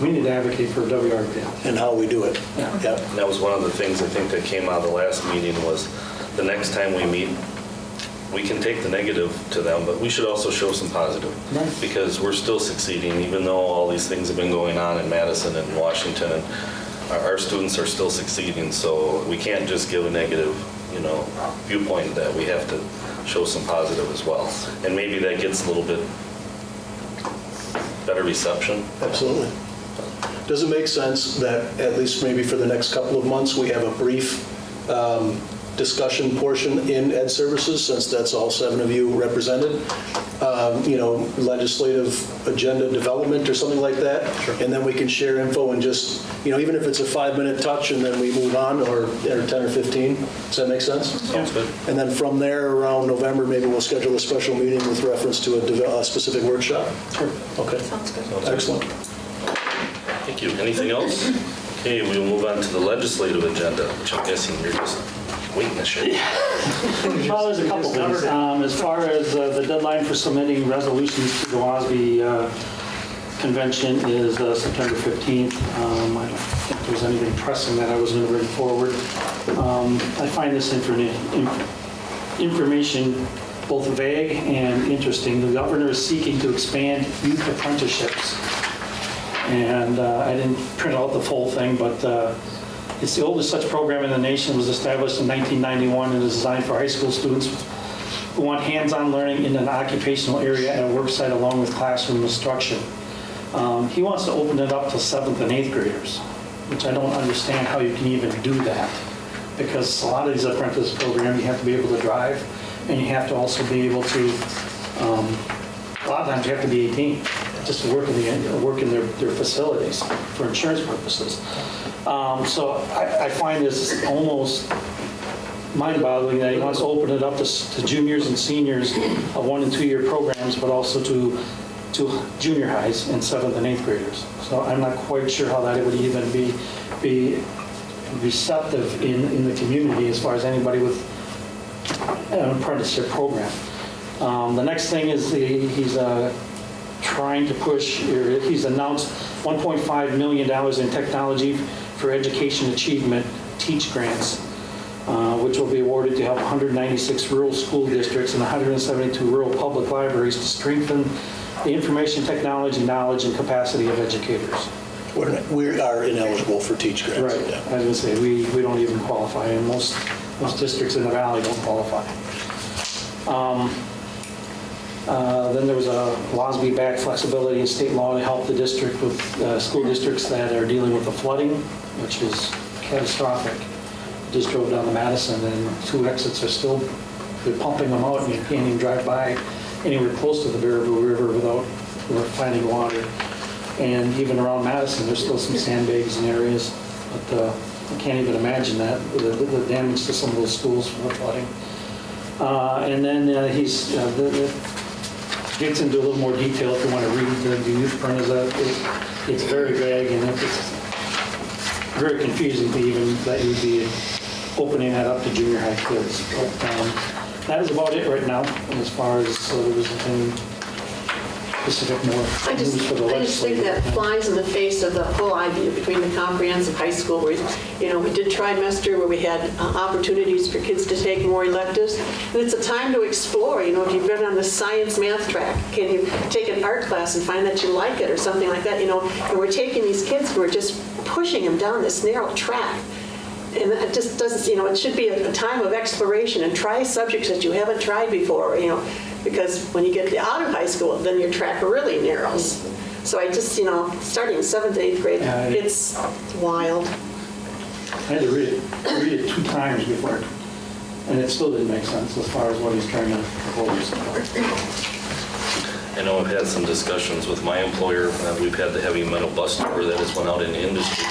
we need to advocate for WRPS. And how we do it. Yeah. Yep. And that was one of the things I think that came out of the last meeting was the next time we meet, we can take the negative to them, but we should also show some positive. Right. Because we're still succeeding, even though all these things have been going on in Madison and Washington, and our students are still succeeding, so we can't just give a negative, viewpoint that we have to show some positive as well. And maybe that gets a little bit better reception. Absolutely. Does it make sense that at least maybe for the next couple of months, we have a brief discussion portion in Ed Services, since that's all 7 of you represented? Legislative agenda development or something like that. Sure. And then we can share info and just, even if it's a 5-minute touch and then we move on, or 10 or 15. Does that make sense? Sounds good. And then from there, around November, maybe we'll schedule a special meeting with reference to a specific workshop. Sure. Okay. Sounds good. Excellent. Thank you. Anything else? Okay, we'll move on to the legislative agenda, which I'm guessing you're just waiting to share. Well, there's a couple things. As far as the deadline for submitting resolutions to the WASB convention is September 15th. I don't think there's anything pressing that I was going to bring forward. I find this information both vague and interesting. The governor is seeking to expand youth apprenticeships. And I didn't print out the full thing, but it's the oldest such program in the nation. It was established in 1991 and is designed for high school students who want hands-on learning in an occupational area and a work site along with classroom instruction. He wants to open it up to 7th and 8th graders, which I don't understand how you can even do that. Because a lot of these apprentice programs, you have to be able to drive, and you have to also be able to, a lot of times you have to be 18, just to work in their facilities for insurance purposes. So I find this almost mind-boggling that he wants to open it up to juniors and seniors of 1- and 2-year programs, but also to junior highs and 7th and 8th graders. So I'm not quite sure how that would even be receptive in the community as far as anybody with an apprenticeship program. The next thing is he's trying to push, or he's announced $1.5 million in technology for education achievement teach grants, which will be awarded to help 196 rural school districts and 172 rural public libraries to strengthen the information technology knowledge and capacity of educators. We are ineligible for teach grants. Right. Yeah. I was going to say, we don't even qualify, and most districts in the valley don't qualify. Then there was a WASB-backed flexibility in state law to help the district with school districts that are dealing with the flooding, which is catastrophic. Just drove down to Madison, and 2 exits are still, they're pumping them out, and you can't even drive by anywhere close to the Baraboo River without finding water. And even around Madison, there's still some sandbags in areas, but I can't even imagine that, the damage to some of those schools from the flooding. And then he's gets into a little more detail if you want to read the youth print. It's very vague, and it's very confusing to even that you'd be opening that up to junior high kids. But that is about it right now, as far as there was anything specific more news for the legislature. I just think that flies in the face of the whole idea between the comprehensive high school where, we did trimester where we had opportunities for kids to take more electives. And it's a time to explore, if you've been on the science math track, can you take an art class and find that you like it or something like that, and we're taking these kids who are just pushing them down this narrow track. And it just doesn't, it should be a time of exploration and try subjects that you haven't tried before, because when you get out of high school, then your track really narrows. So I just, starting 7th, 8th grade, it's wild. I had to read it 2 times before, and it still didn't make sense as far as what he's trying to propose. I know I've had some discussions with my employer. We've had the heavy metal bus tour that has went out in the industry.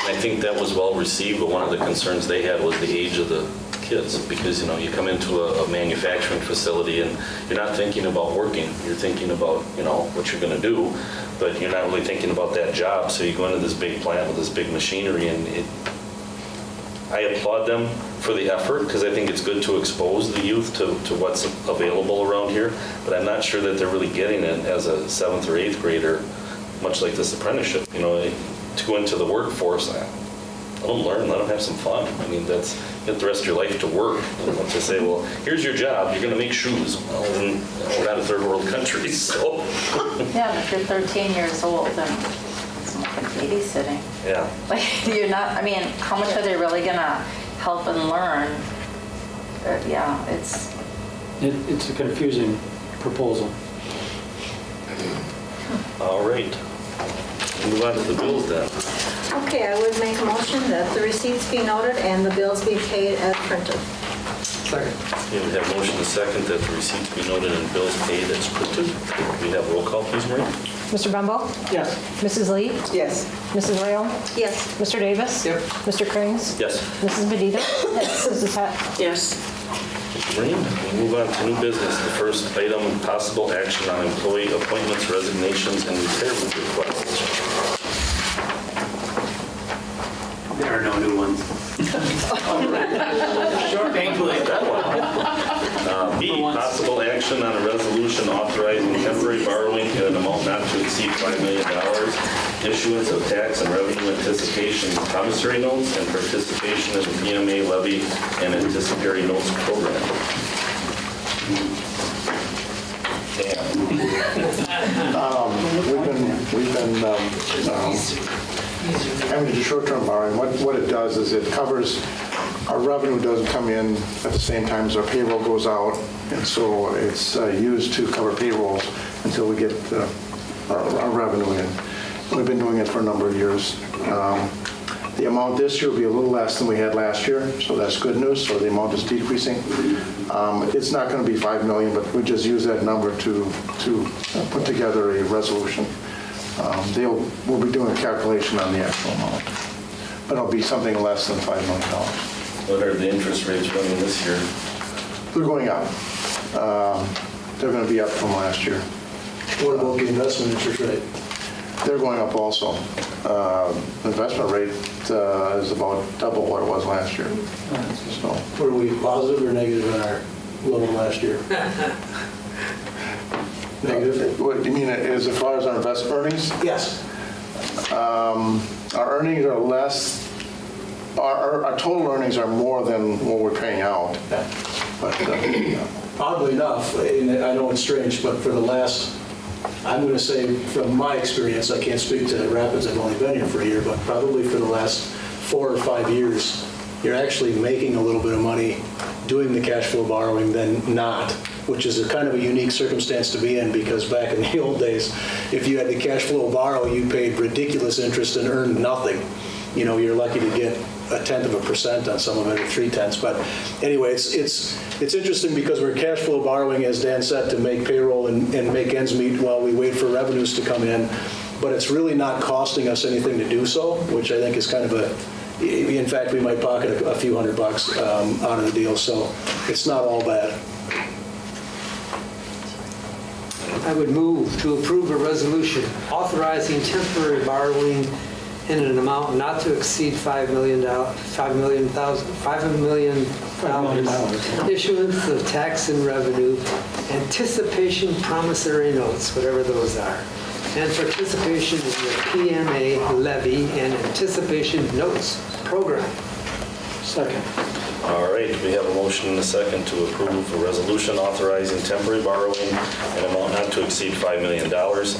And I think that was well received, but one of the concerns they had was the age of the kids, because you come into a manufacturing facility and you're not thinking about working, you're thinking about what you're going to do, but you're not really thinking about that job. So you go into this big plant with this big machinery, and I applaud them for the effort, because I think it's good to expose the youth to what's available around here, but I'm not sure that they're really getting it as a 7th or 8th grader, much like this apprenticeship. To go into the workforce, let them learn, let them have some fun. I mean, you have the rest of your life to work. To say, well, here's your job, you're going to make shoes. Well, we're not a third world country, so. Yeah, if you're 13 years old, then it's like babysitting. Yeah. You're not, how much are they really going to help and learn? Yeah, It's a confusing proposal. All right. Move on to the bills then. Okay, I would make a motion that the receipts be noted and the bills be paid as printed. Second. We have motion and second that the receipts be noted and bills paid as printed. We have roll call, please, Marie. Mr. Bumbo? Yes. Mrs. Lee? Yes. Mrs. Rayo? Yes. Mr. Davis? Yep. Mr. Krings? Yes. Mrs. Medina? Yes. Mrs. Heck? Yes. Thank you, Marie. We'll move on to new business. The first item, possible action on employee appointments, resignations, and retirement requests. There are no new ones. Thankfully. B, possible action on a resolution authorizing temporary borrowing in an amount not to exceed $5 million, issuance of tax and revenue anticipation promissory notes, and participation in the PMA levy and anticipatory notes program. We've been having to do short-term borrowing. What it does is it covers, our revenue doesn't come in at the same time as our payroll goes out, and so it's used to cover payrolls until we get our revenue in. We've been doing it for a number of years. The amount this year will be a little less than we had last year, so that's good news. So the amount is decreasing. It's not going to be $5 million, but we just use that number to put together a resolution. We'll be doing a calculation on the actual amount, but it'll be something less than $5 million. What are the interest rates running this year? They're going up. They're going to be up from last year. What about the investment interest rate? They're going up also. The investment rate is about double what it was last year. So Were we positive or negative in our loan last year? Negative? what do you mean as far as our investment earnings? Yes. Our earnings are less. Our total earnings are more than what we're paying out. But Oddly enough, and I know it's strange, but for the last, I'm going to say from my experience, I can't speak to Rapids, I've only been here for a year, but probably for the last 4 or 5 years, you're actually making a little bit of money doing the cash flow borrowing than not, which is a kind of a unique circumstance to be in, because back in the old days, if you had to cash flow borrow, you paid ridiculous interest and earned nothing. You know, you're lucky to get 0.1% on some of it, or 0.3. But anyway, it's interesting because we're cash flow borrowing, as Dan said, to make payroll and make ends meet while we wait for revenues to come in. But it's really not costing us anything to do so, which I think is kind of in fact, we might pocket a few $100 out of the deal. So it's not all bad. I would move to approve a resolution authorizing temporary borrowing in an amount not to exceed $5 million, issuance of tax and revenue, anticipation promissory notes, whatever those are, and participation in the PMA levy and anticipation notes program. Second. All right, we have a motion and a second to approve a resolution authorizing temporary borrowing in amount not to exceed $5 million,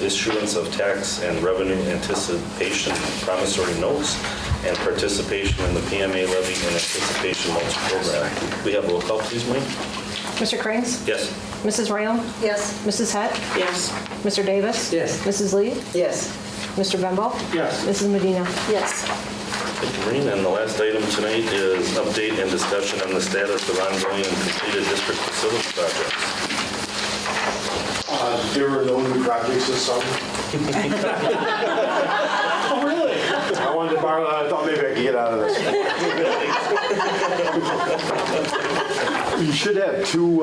issuance of tax and revenue anticipation promissory notes, and participation in the PMA levy and anticipation notes program. We have a roll call, please, Wayne? Mr. Krings? Yes. Mrs. Rayon? Yes. Mrs. Heck? Yes. Mr. Davis? Yes. Mrs. Lee? Yes. Mr. Bembo? Yes. Mrs. Medina? Yes. Thank you, Maureen. And the last item tonight is update and discussion on the status of ongoing and completed district facility projects. there were no new projects this summer. Oh, really? I wanted to borrow that. I thought maybe I could get out of this. You should have two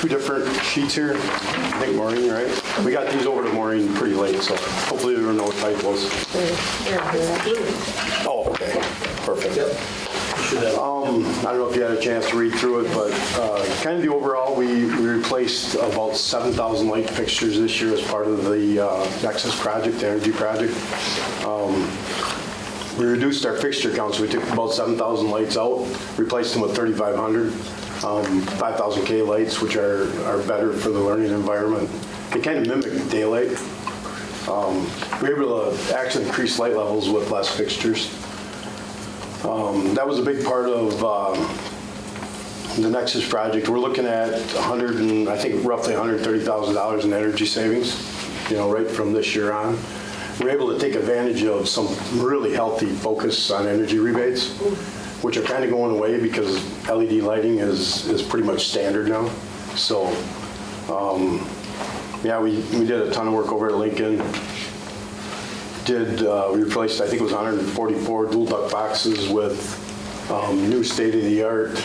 different sheets here. I think Maureen, right? We got these over to Maureen pretty late, so hopefully there were no typos. Oh, okay. Perfect. Yep. I don't know if you had a chance to read through it, but kind of the overall, we replaced about 7,000 light fixtures this year as part of the Nexus project, the energy project. We reduced our fixture count, so we took about 7,000 lights out, replaced them with 3,500, 5,000 K lights, which are better for the learning environment. They kind of mimic daylight. We were able to actually increase light levels with less fixtures. That was a big part of the Nexus project. We're looking at I think roughly $130,000 in energy savings, right from this year on. We're able to take advantage of some really healthy focus on energy rebates, which are kind of going away because LED lighting is pretty much standard now. So, yeah, we did a ton of work over at Lincoln. We replaced, I think it was 144 dual duct boxes with new state-of-the-art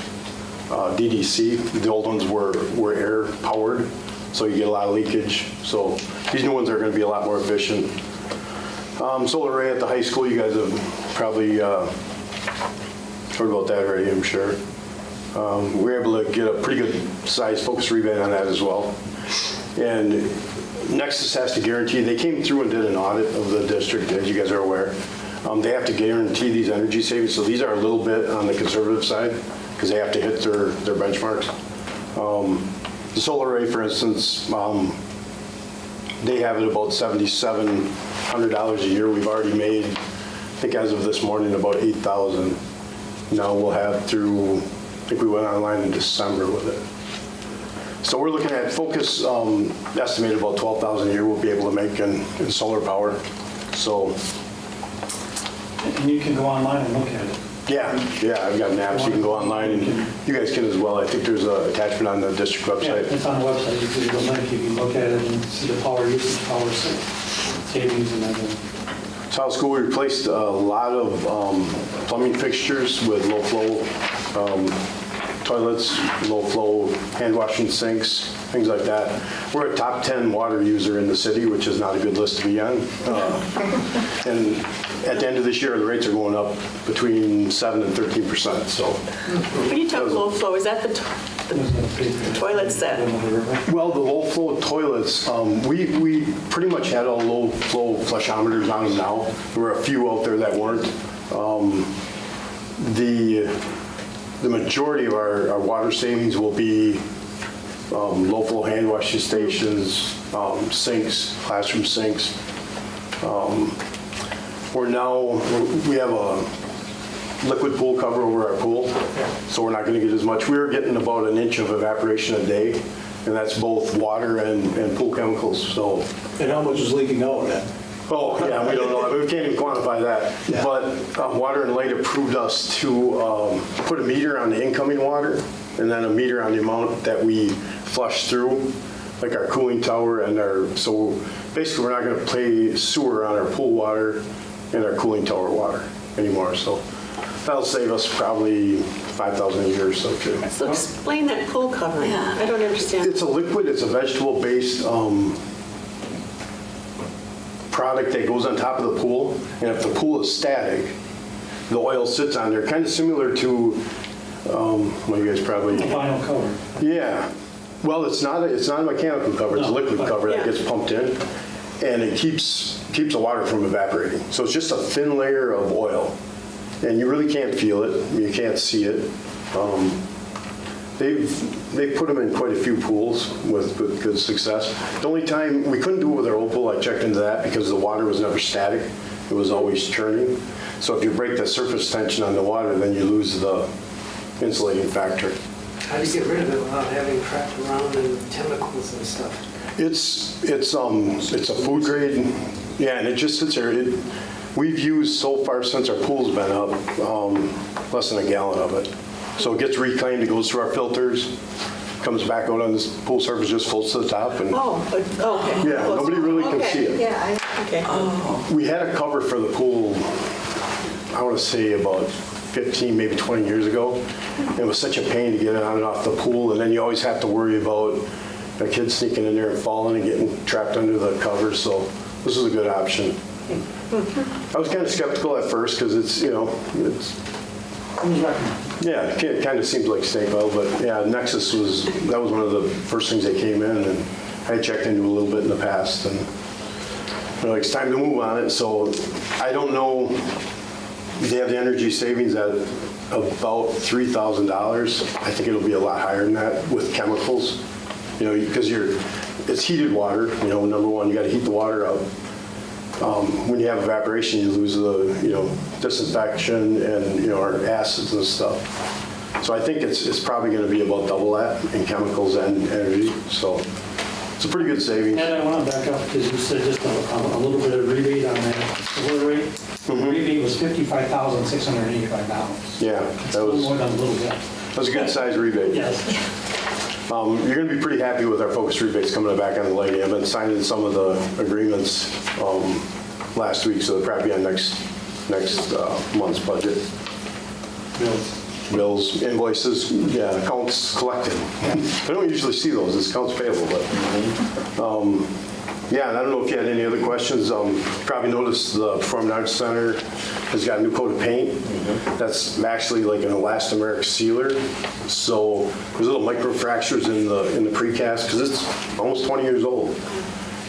DDC. The old ones were air powered, so you get a lot of leakage. So these new ones are going to be a lot more efficient. Solar array at the high school, you guys have probably heard about that already, I'm sure. We were able to get a pretty good size focus rebate on that as well. And Nexus has to guarantee, they came through and did an audit of the district, as you guys are aware. They have to guarantee these energy savings, so these are a little bit on the conservative side because they have to hit their benchmarks. The solar array, for instance, they have it about $7,700 a year. We've already made, I think as of this morning, about $8,000. Now we'll have through, I think we went online in December with it. So we're looking at Focus, estimated about 12,000 a year we'll be able to make in solar power. So, And you can go online and look at it. yeah, I've got an app, so you can go online, and you guys can as well. I think there's an attachment on the district Yeah, website. it's on the website. You can go link, you can look at it and see the power usage, power savings and everything. South School, we replaced a lot of plumbing fixtures with low-flow toilets, low-flow hand washing sinks, things like that. We're a top 10 water user in the city, which is not a good list to be on. And at the end of this year, the rates are going up between 7 and 13%. So, When you talk low flow, is that the toilets that? well, the low-flow toilets, we pretty much had all low-flow flushometers on them now. There were a few out there that weren't. The majority of our water savings will be low-flow hand washing stations, sinks, classroom sinks. We have a liquid pool cover over our pool, so we're not going to get as much. We were getting about an inch of evaporation a day, and that's both water and pool chemicals. So, And how much is leaking out, man? oh yeah, we don't know. We can't even quantify that. Yeah. But Water and Light approved us to put a meter on the incoming water, and then a meter on the amount that we flush through, like our cooling tower and so basically we're not going to pay sewer on our pool water and our cooling tower water anymore. So that'll save us probably $5,000 a year or so too. So explain that pool covering. I don't understand. It's a liquid, it's a vegetable-based product that goes on top of the pool, and if the pool is static, the oil sits on there, kind of similar to, well, you guys probably... Vinyl cover. Yeah. Well, it's not a mechanical cover, it's a liquid cover that gets pumped in, and it keeps the water from evaporating. So it's just a thin layer of oil, and you really can't feel it, you can't see it. They've put them in quite a few pools with good success. The only time, we couldn't do it with our old pool, I checked into that, because the water was never static, it was always churning. So if you break the surface tension on the water, then you lose the insulating factor. How do you get rid of it without having trapped around in chemicals and stuff? It's a food grade, yeah, and it just sits there. We've used so far since our pool's been up, less than a gallon of it. So it gets reclaimed, it goes through our filters, comes back out on this pool surface, just floats to the top. And okay. yeah, nobody really can see it. Yeah, Okay. We had a cover for the pool, I want to say about 15, maybe 20 years ago. It was such a pain to get it on and off the pool, and then you always have to worry about a kid sneaking in there and falling and getting trapped under the cover, so this is a good option. I was kind of skeptical at first because it kind of seems like snake oil, but yeah, Nexus was one of the first things that came in, and I checked into a little bit in the past, and they're like, it's time to move on it. So I don't know. They have the energy savings at about $3,000. I think it'll be a lot higher than that with chemicals, because it's heated water. Number one, you got to heat the water up. When you have evaporation, you lose the disinfection and our acids and stuff. So I think it's probably going to be about double that in chemicals and energy. So it's a pretty good savings. And I want to back up because you said just a little bit of rebate on that solar rate. The rebate was $55,685. Yeah, that was more than a little bit. That was a good size rebate. Yes. You're going to be pretty happy with our focus rebates coming back on the lighting. I've been signing some of the agreements last week, so they'll probably be on next month's budget. Bills, invoices, yeah, accounts collected. I don't usually see those, it's accounts payable, but yeah, and I don't know if you had any other questions. You probably noticed the Performing Arts Center has got a new coat of paint. That's actually like an elastomeric sealer. So there's little micro fractures in the precast because it's almost 20 years old.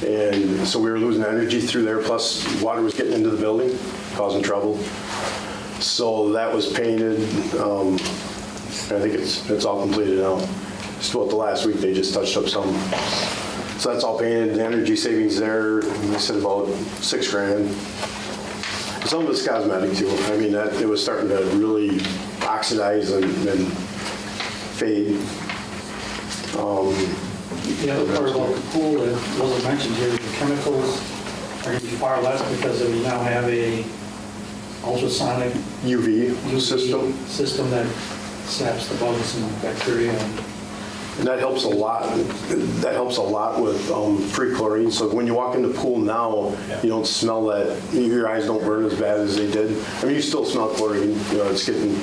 And so we were losing energy through there, plus water was getting into the building, causing trouble. So that was painted. I think it's all completed now. Just about the last week, they just touched up some. So that's all painted. The energy savings there, they said about $6,000. Some of it's cosmetic too. I mean, it was starting to really oxidize and fade. The other part about the pool that wasn't mentioned here, the chemicals are going to be far less because we now have a ultrasonic UV system. that saps the bugs and bacteria. And that helps a lot. That helps a lot with free chlorine. So when you walk in the pool now, you don't smell that. Your eyes don't burn as bad as they did. I mean, you still smell chlorine. You know, it's getting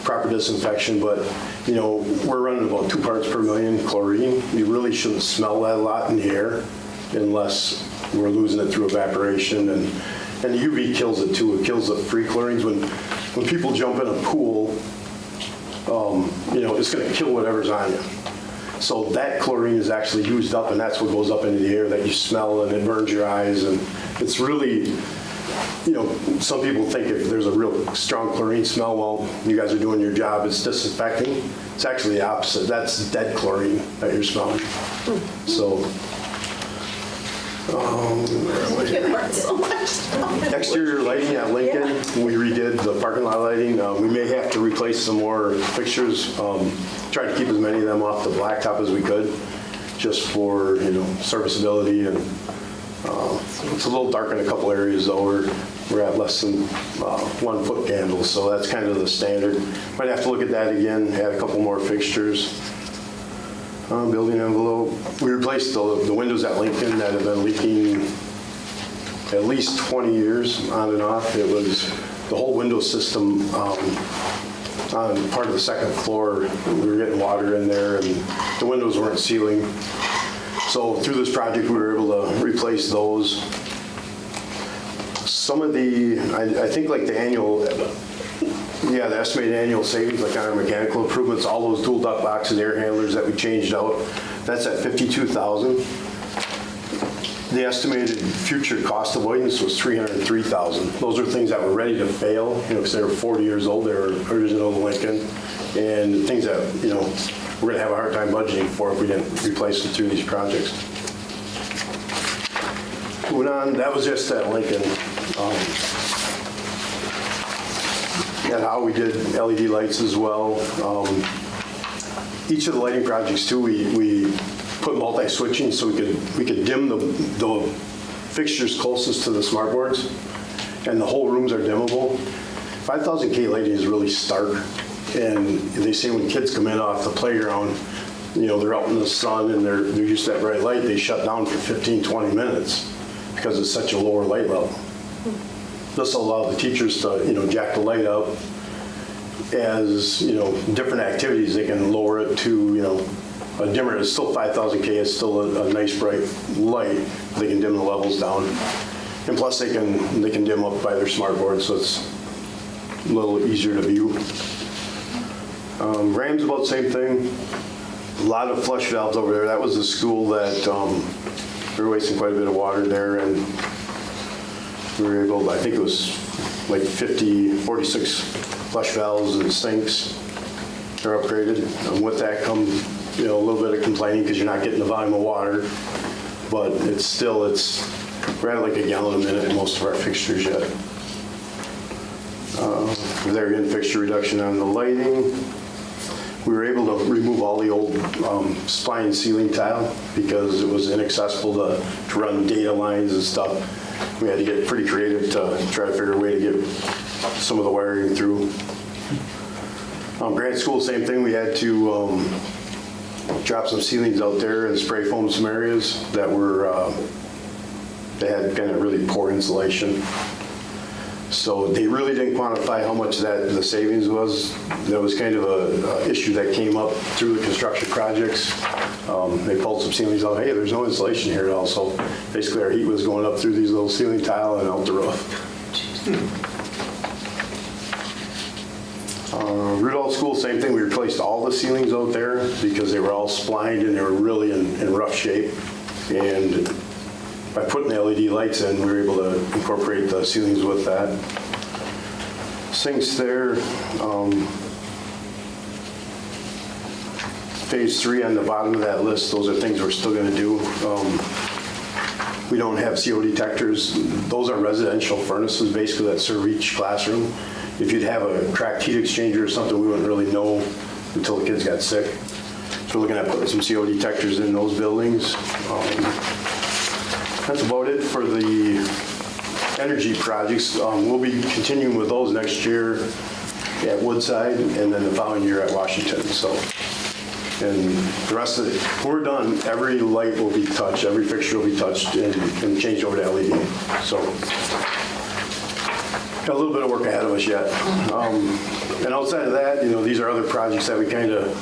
proper disinfection, but you know, we're running about 2 parts per million chlorine. You really shouldn't smell that a lot in the air unless we're losing it through evaporation. And the UV kills it too. It kills the free chlorines. When people jump in a pool, you know, it's going to kill whatever's on you. So that chlorine is actually used up, and that's what goes up into the air that you smell, and it burns your eyes. And it's really, you know, some people think if there's a real strong chlorine smell, well, you guys are doing your job, it's disinfecting. It's actually the opposite. That's dead chlorine that you're smelling. So, exterior lighting at Lincoln, we redid the parking lot lighting. We may have to replace some more fixtures. Tried to keep as many of them off the blacktop as we could, just for, you know, serviceability. And it's a little dark in a couple areas though. We're at less than 1 foot candles, so that's kind of the standard. Might have to look at that again, add a couple more fixtures. Building envelope. We replaced the windows at Lincoln that have been leaking at least 20 years on and off. It was the whole window system on part of the second floor. We were getting water in there and the windows weren't sealing. So through this project, we were able to replace those. Some of the, I think like the estimated annual savings, like on our mechanical improvements, all those dual duct boxes, air handlers that we changed out, that's at $52,000. The estimated future cost avoidance was $303,000. Those are things that were ready to fail, you know, because they were 40 years old. They were original Lincoln, and things that, you know, we're going to have a hard time budgeting for if we didn't replace them through these projects. Moving on, that was just at Lincoln. And how we did LED lights as well. Each of the lighting projects too, we put multi-switching so we could dim the fixtures closest to the smart boards, and the whole rooms are dimmable. 5,000K lighting is really stark, and they say when kids come in off the playground, you know, they're out in the sun and they're used to that bright light, they shut down for 15, 20 minutes because it's such a lower light level. This will allow the teachers to, you know, jack the light up as, you know, different activities. They can lower it to, you know, a dimmer. It's still 5,000K. It's still a nice bright light. They can dim the levels down, and plus they can dim up by their smart board, so it's a little easier to view. Rams about the same thing. A lot of flush valves over there. That was the school that we were wasting quite a bit of water there, and we were able, I think it was like 46 flush valves and sinks are upgraded. And with that comes, you know, a little bit of complaining because you're not getting the volume of water, but we're at like a gallon a minute in most of our fixtures yet. There again, fixture reduction on the lighting. We were able to remove all the old spline ceiling tile because it was inaccessible to run data lines and stuff. We had to get pretty creative to try to figure a way to get some of the wiring through. Grant School, same thing. We had to drop some ceilings out there and spray foam some areas that were, they had kind of really poor insulation. So they really didn't quantify how much the savings was. That was kind of a issue that came up through the construction projects. They pulled some ceilings out. Hey, there's no insulation here at all. So basically our heat was going up through these little ceiling tile and out the roof. Rudolph School, same thing. We replaced all the ceilings out there because they were all splined and they were really in rough shape. And by putting the LED lights in, we were able to incorporate the ceilings with that. Sinks there. Phase 3 on the bottom of that list, those are things we're still going to do. We don't have CO detectors. Those are residential furnaces, basically, that serve each classroom. If you'd have a cracked heat exchanger or something, we wouldn't really know until the kids got sick. So we're looking at putting some CO detectors in those buildings. That's about it for the energy projects. We'll be continuing with those next year at Woodside and then the following year at Washington. So, and the rest of it, when we're done, every light will be touched, every fixture will be touched and changed over to LED. So, got a little bit of work ahead of us yet. And outside of that, these are other projects that we kind of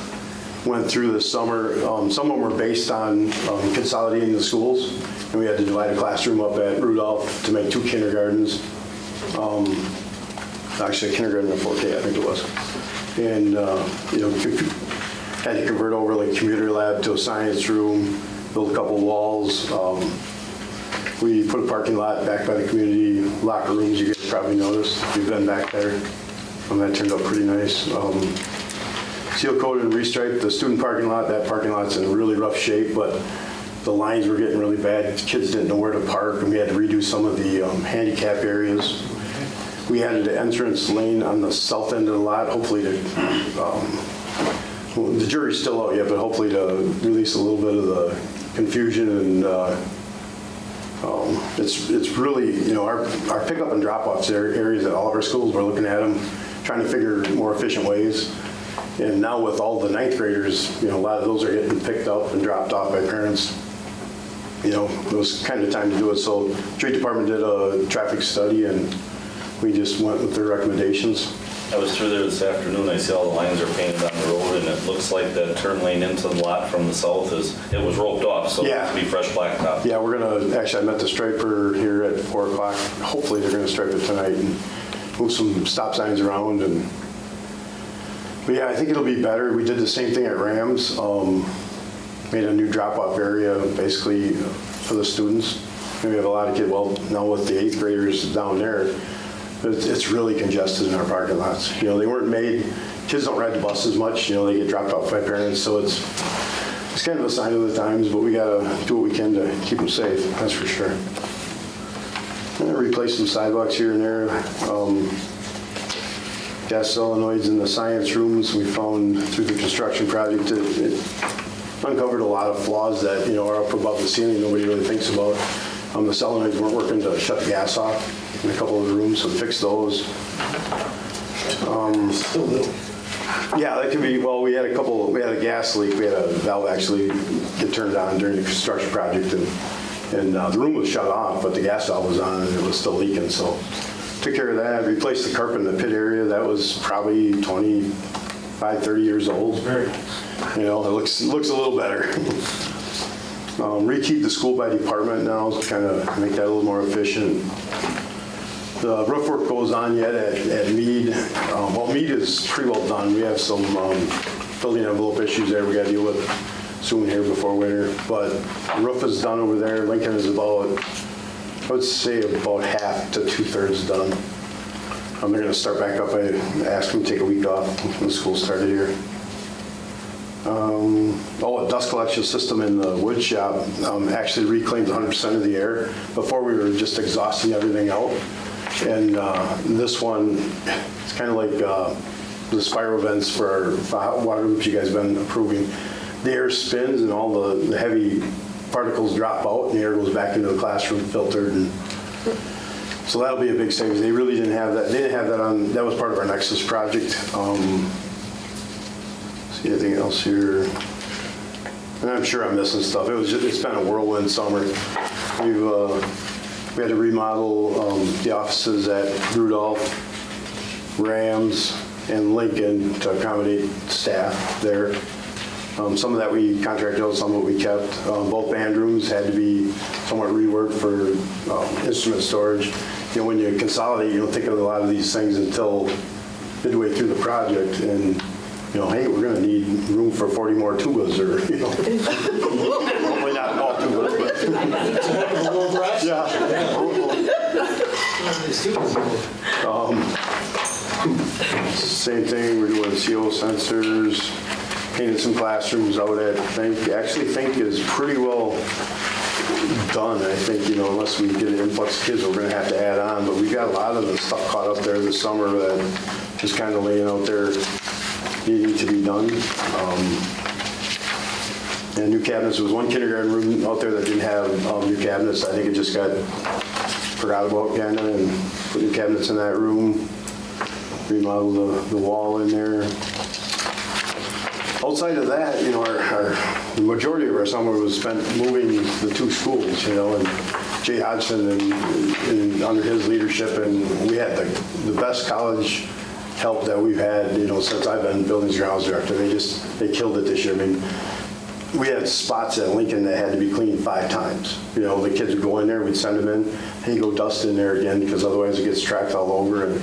went through this summer. Some of them were based on consolidating the schools, and we had to divide a classroom up at Rudolph to make 2 kindergartens. Actually, a kindergarten and a 4K, I think it was. And had to convert over like computer lab to a science room, build a couple walls. We put a parking lot back by the community locker rooms. You guys probably noticed. We've been back there. That turned out pretty nice. Seal coated and restriped the student parking lot. That parking lot's in really rough shape, but the lines were getting really bad. Kids didn't know where to park, and we had to redo some of the handicap areas. We added an entrance lane on the south end of the lot, hopefully to, well, the jury's still out yet, but hopefully to release a little bit of the confusion. And it's really, our pickup and drop-offs areas at all of our schools, we're looking at them, trying to figure more efficient ways. And now with all the 9th graders, a lot of those are getting picked up and dropped off by parents. It was kind of time to do it. So the street department did a traffic study, and we just went with their recommendations. I was through there this afternoon. I see all the lines are painted on the road, and it looks like that turn lane into the lot from the south it was roped off, so Yeah. it'll be fresh blacktop. Yeah, we're gonna, actually I met the striper here at 4 o'clock. Hopefully they're gonna stripe it tonight and move some stop signs around. But yeah, I think it'll be better. We did the same thing at Rams. Made a new drop-off area basically for the students. And we have a lot of kids, well, now with the 8th graders down there, it's really congested in our parking lots. They weren't made, kids don't ride the bus as much, they get dropped off by parents, so it's kind of a sign of the times, but we gotta do what we can to keep them safe, that's for sure. And replace some sidewalks here and there. Gas solenoids in the science rooms, we found through the construction project, it uncovered a lot of flaws that are up above the ceiling nobody really thinks about. The solenoids weren't working to shut the gas off in a couple of the rooms, so we fixed those. Yeah, that could be, well, we had a gas leak. We had a valve actually get turned on during the construction project, and the room was shut off, but the gas valve was on and it was still leaking, so took care of that. Replaced the carpet in the pit area. That was probably 25, 30 years old. Very nice. It looks a little better. Rekeyed the school by department now, kind of make that a little more efficient. The roof work goes on yet at Mead. Well, Mead is pretty well done. We have some building envelope issues there we got to deal with soon here before winter. But the roof is done over there. Lincoln is about, I would say, about half to 2/3 done. They're going to start back up. I asked them to take a week off when school started here. A dust collection system in the wood shop actually reclaimed 100% of the air. Before we were just exhausting everything out. And this one, it's kind of like the spiral vents for hot water loops you guys have been approving. The air spins and all the heavy particles drop out and the air goes back into the classroom filtered. And so that'll be a big savings. They really didn't have that. They didn't have that on, that was part of our Nexus project. See anything else here? And I'm sure I'm missing stuff. It's been a whirlwind summer. We had to remodel the offices at Rudolph, Rams, and Lincoln to accommodate staff there. Some of that we contracted out, some of it we kept. Both band rooms had to be somewhat reworked for instrument storage. When you consolidate, you don't think of a lot of these things until midway through the project, and hey, we're going to need room for 40 more tubas, or hopefully not all tubas, but yeah. Same thing, we're doing CO sensors, painted some classrooms out at Think. Actually, Think is pretty well done. I think, unless we get an influx of kids, we're going to have to add on. But we got a lot of the stuff caught up there this summer that is kind of laying out there, needing to be done. And new cabinets. There was one kindergarten room out there that didn't have new cabinets. I think it just got forgot about kind of, and put new cabinets in that room. Remodeled the wall in there. Outside of that, you know, the majority of our summer was spent moving the 2 schools, you know, and Jay Hodgson and under his leadership, and we had the best college help that we've had, you know, since I've been buildings and grounds director. They killed it this year. I mean, we had spots at Lincoln that had to be cleaned 5 times. You know, the kids would go in there, we'd send them in, hey, go dust in there again, because otherwise it gets tracked all over. And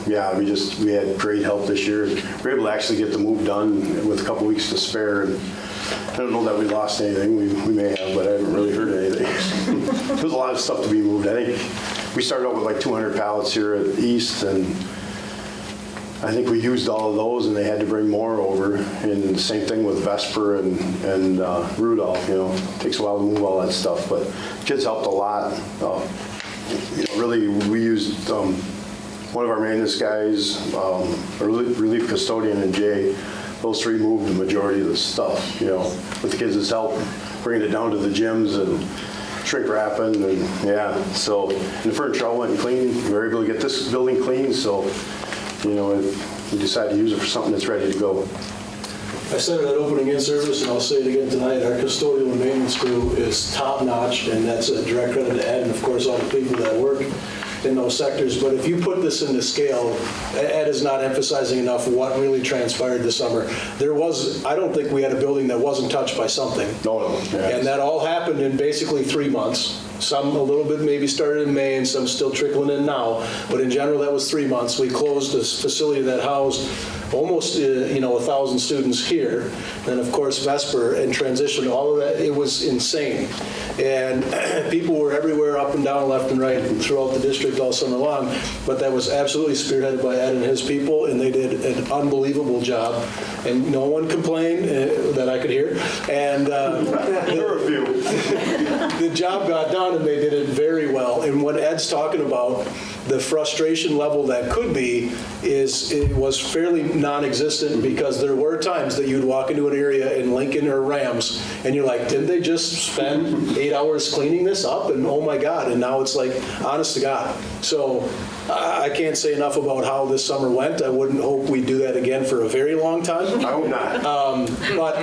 yeah, we had great help this year. We were able to actually get the move done with a couple weeks to spare. And I don't know that we lost anything. We may have, but I haven't really heard anything. There's a lot of stuff to be moved. I think we started out with like 200 pallets here at East, and I think we used all of those, and they had to bring more over. And the same thing with Vesper and Rudolph. You know, it takes a while to move all that stuff, but kids helped a lot. You know, really, we used one of our maintenance guys, a relief custodian, and Jay. Those 3 moved the majority of the stuff. You know, with the kids' help, bringing it down to the gyms and shrink wrapping, and yeah. So, and the furniture all went clean. We were able to get this building clean. So, you know, we decided to use it for something that's ready to go. I said it at opening in service, and I'll say it again tonight, our custodial and maintenance crew is top-notch, and that's a direct credit to Ed and, of course, all the people that work in those sectors. But if you put this into scale, Ed is not emphasizing enough what really transpired this summer. I don't think we had a building that wasn't touched by something. No. Yeah. And that all happened in basically 3 months. Some a little bit maybe started in May, and some still trickling in now. But in general, that was 3 months. We closed this facility that housed almost 1,000 students here. Then, of course, Vesper and transition, all of that. It was insane. And people were everywhere, up and down, left and right, throughout the district all summer long. But that was absolutely spearheaded by Ed and his people, and they did an unbelievable job. And no one complained that I could hear. And there were a few. The job got done, and they did it very well. And what Ed's talking about, the frustration level that could be, it was fairly non-existent, because there were times that you'd walk into an area in Lincoln or Rams, and you're like, did they just spend 8 hours cleaning this up? And oh my God, and now it's like, honest to God. So I can't say enough about how this summer went. I wouldn't hope we do that again for a very long time. I hope not. But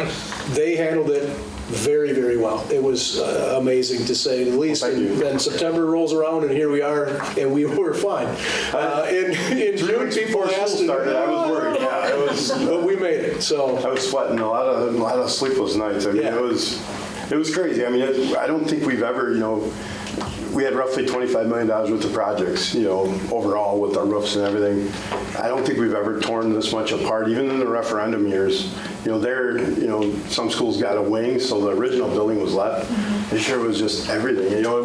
they handled it very, very well. It was amazing, to say the least. And then September rolls around, and here we are, and we were fine. In June, people asked, started, I was worried. Yeah, it was. But we made it. So I was sweating a lot of sleepless nights. I mean, yeah. It was crazy. I mean, I don't think we've ever, you know. We had roughly $25 million worth of projects, you know, overall with our roofs and everything. I don't think we've ever torn this much apart, even in the referendum years. You know, some schools got a wing, so the original building was left. This year was just everything. You know,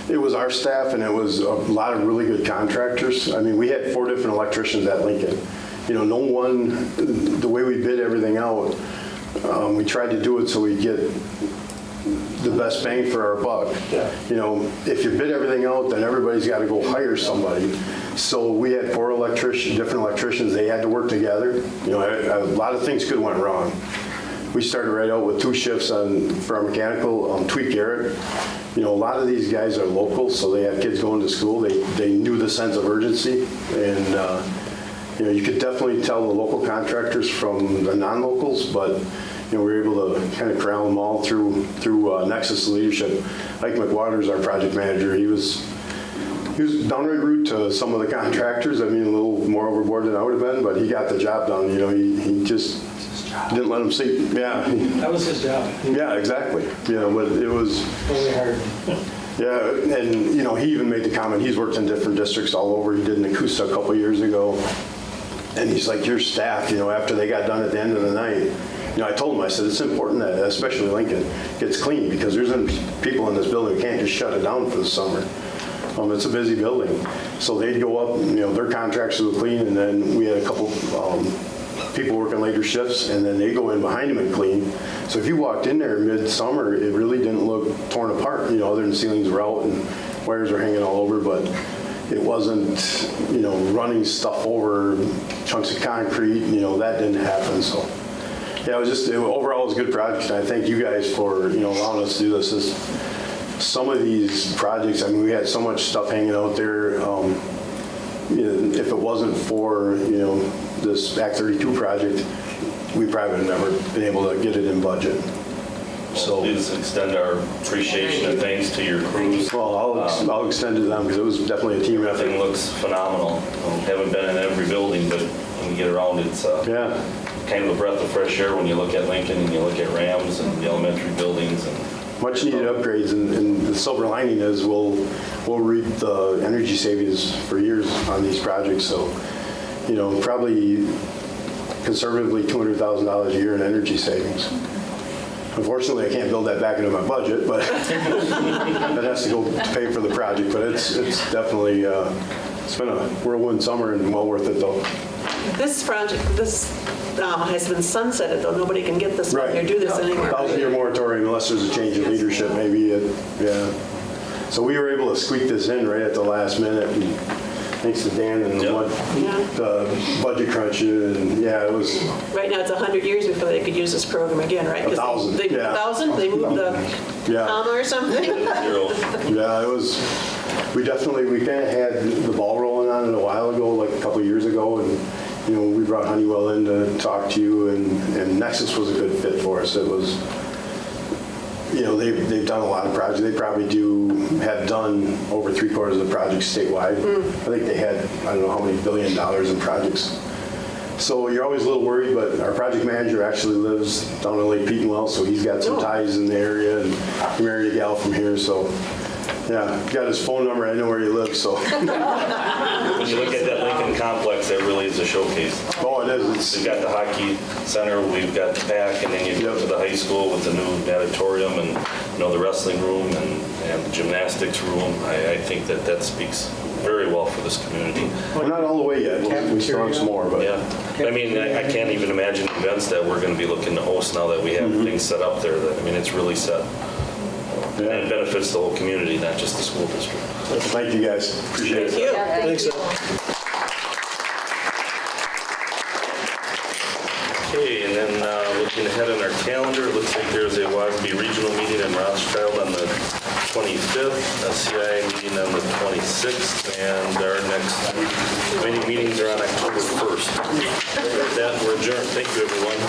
it was our staff, and it was a lot of really good contractors. I mean, we had 4 different electricians at Lincoln. You know, no one, the way we bid everything out, we tried to do it so we get the best bang for our buck. Yeah. You know, if you bid everything out, then everybody's got to go hire somebody. So we had 4 different electricians. They had to work together. You know, a lot of things could have went wrong. We started right out with 2 shifts for our mechanical, Tweet Garrett. You know, a lot of these guys are local, so they have kids going to school. They knew the sense of urgency, and you know, you could definitely tell the local contractors from the non-locals, but you know, we were able to kind of corral them all through Nexus leadership. Mike McWater's our project manager. He was downright rude to some of the contractors. I mean, a little more overboard than I would have been, but he got the job done. You know, he just didn't let them sleep. Yeah. That was his job. Yeah, exactly. You know, but it was Really hard. Yeah, and you know, he even made the comment. He's worked in different districts all over. He did Nakusa a couple years ago, and he's like, your staff, you know, after they got done at the end of the night. You know, I told him, I said, it's important that, especially Lincoln, gets clean, because there's people in this building who can't just shut it down for the summer. It's a busy building. So they'd go up, you know, their contractors would clean, and then we had a couple people working later shifts, and then they go in behind them and clean. So if you walked in there mid-summer, it really didn't look torn apart, you know, other than ceilings were out and wires were hanging all over, but it wasn't, you know, running stuff over chunks of concrete, you know, that didn't happen. So Yeah, overall, it was a good project, and I thank you guys for, allowing us to do this. Some of these projects, I mean, we had so much stuff hanging out there. If it wasn't for, this Act 32 project, we probably would have never been able to get it in budget. So please extend our appreciation and thanks to your crews. Well, I'll extend it to them because it was definitely a team effort. Everything looks phenomenal. Haven't been in every building, but when you get around, it's kind of a breath of fresh air when you look at Lincoln and you look at Rams and the elementary buildings. And much needed upgrades, and the silver lining is we'll reap the energy savings for years on these projects. So, probably conservatively $200,000 a year in energy savings. Unfortunately, I can't build that back into my budget, but that has to go to pay for the project. But it's definitely it's been a whirlwind summer and well worth it though. This project, has been sunsetted, though. Nobody can get this money or do this anymore. 1,000-year moratorium unless there's a change in leadership, maybe. So we were able to squeak this in right at the last minute, and thanks to Dan and the budget crunch. And it was. Right now, it's 100 years before they could use this program again, right? 1,000. They 1,000? They moved the comma or something? Yeah, it was. We kind of had the ball rolling on it a while ago, like a couple of years ago, and we brought Honeywell in to talk to you, and Nexus was a good fit for us. It was, they've done a lot of projects. They probably have done over 3/4 of the projects statewide. I think they had, I don't know how many $1 billion in projects. So you're always a little worried, but our project manager actually lives down in Lake Petenwell, so he's got some ties in the area, and he married a gal from here, so. Yeah, got his phone number. I know where he lives, so. when you look at that Lincoln complex, that really is a showcase. Oh, it is. We've got the hockey center, we've got the PAC, and then you go to the high school with the new auditorium and the wrestling room and the gymnastics room. I think that speaks very well for this community. We're not all the way yet. We still have some more, but I mean, I can't even imagine events that we're going to be looking to host now that we have things set up there. It's really set. And it benefits the whole community, not just the school district. Thank you, guys. Appreciate it. Thank you. Thanks, Al. Okay, and then looking ahead on our calendar, it looks like there's a WASB regional meeting in Rothschild on the 25th, a CIA meeting on the 26th, and our next committee meetings are on October 1st. With that, we're adjourned. Thank you, everyone.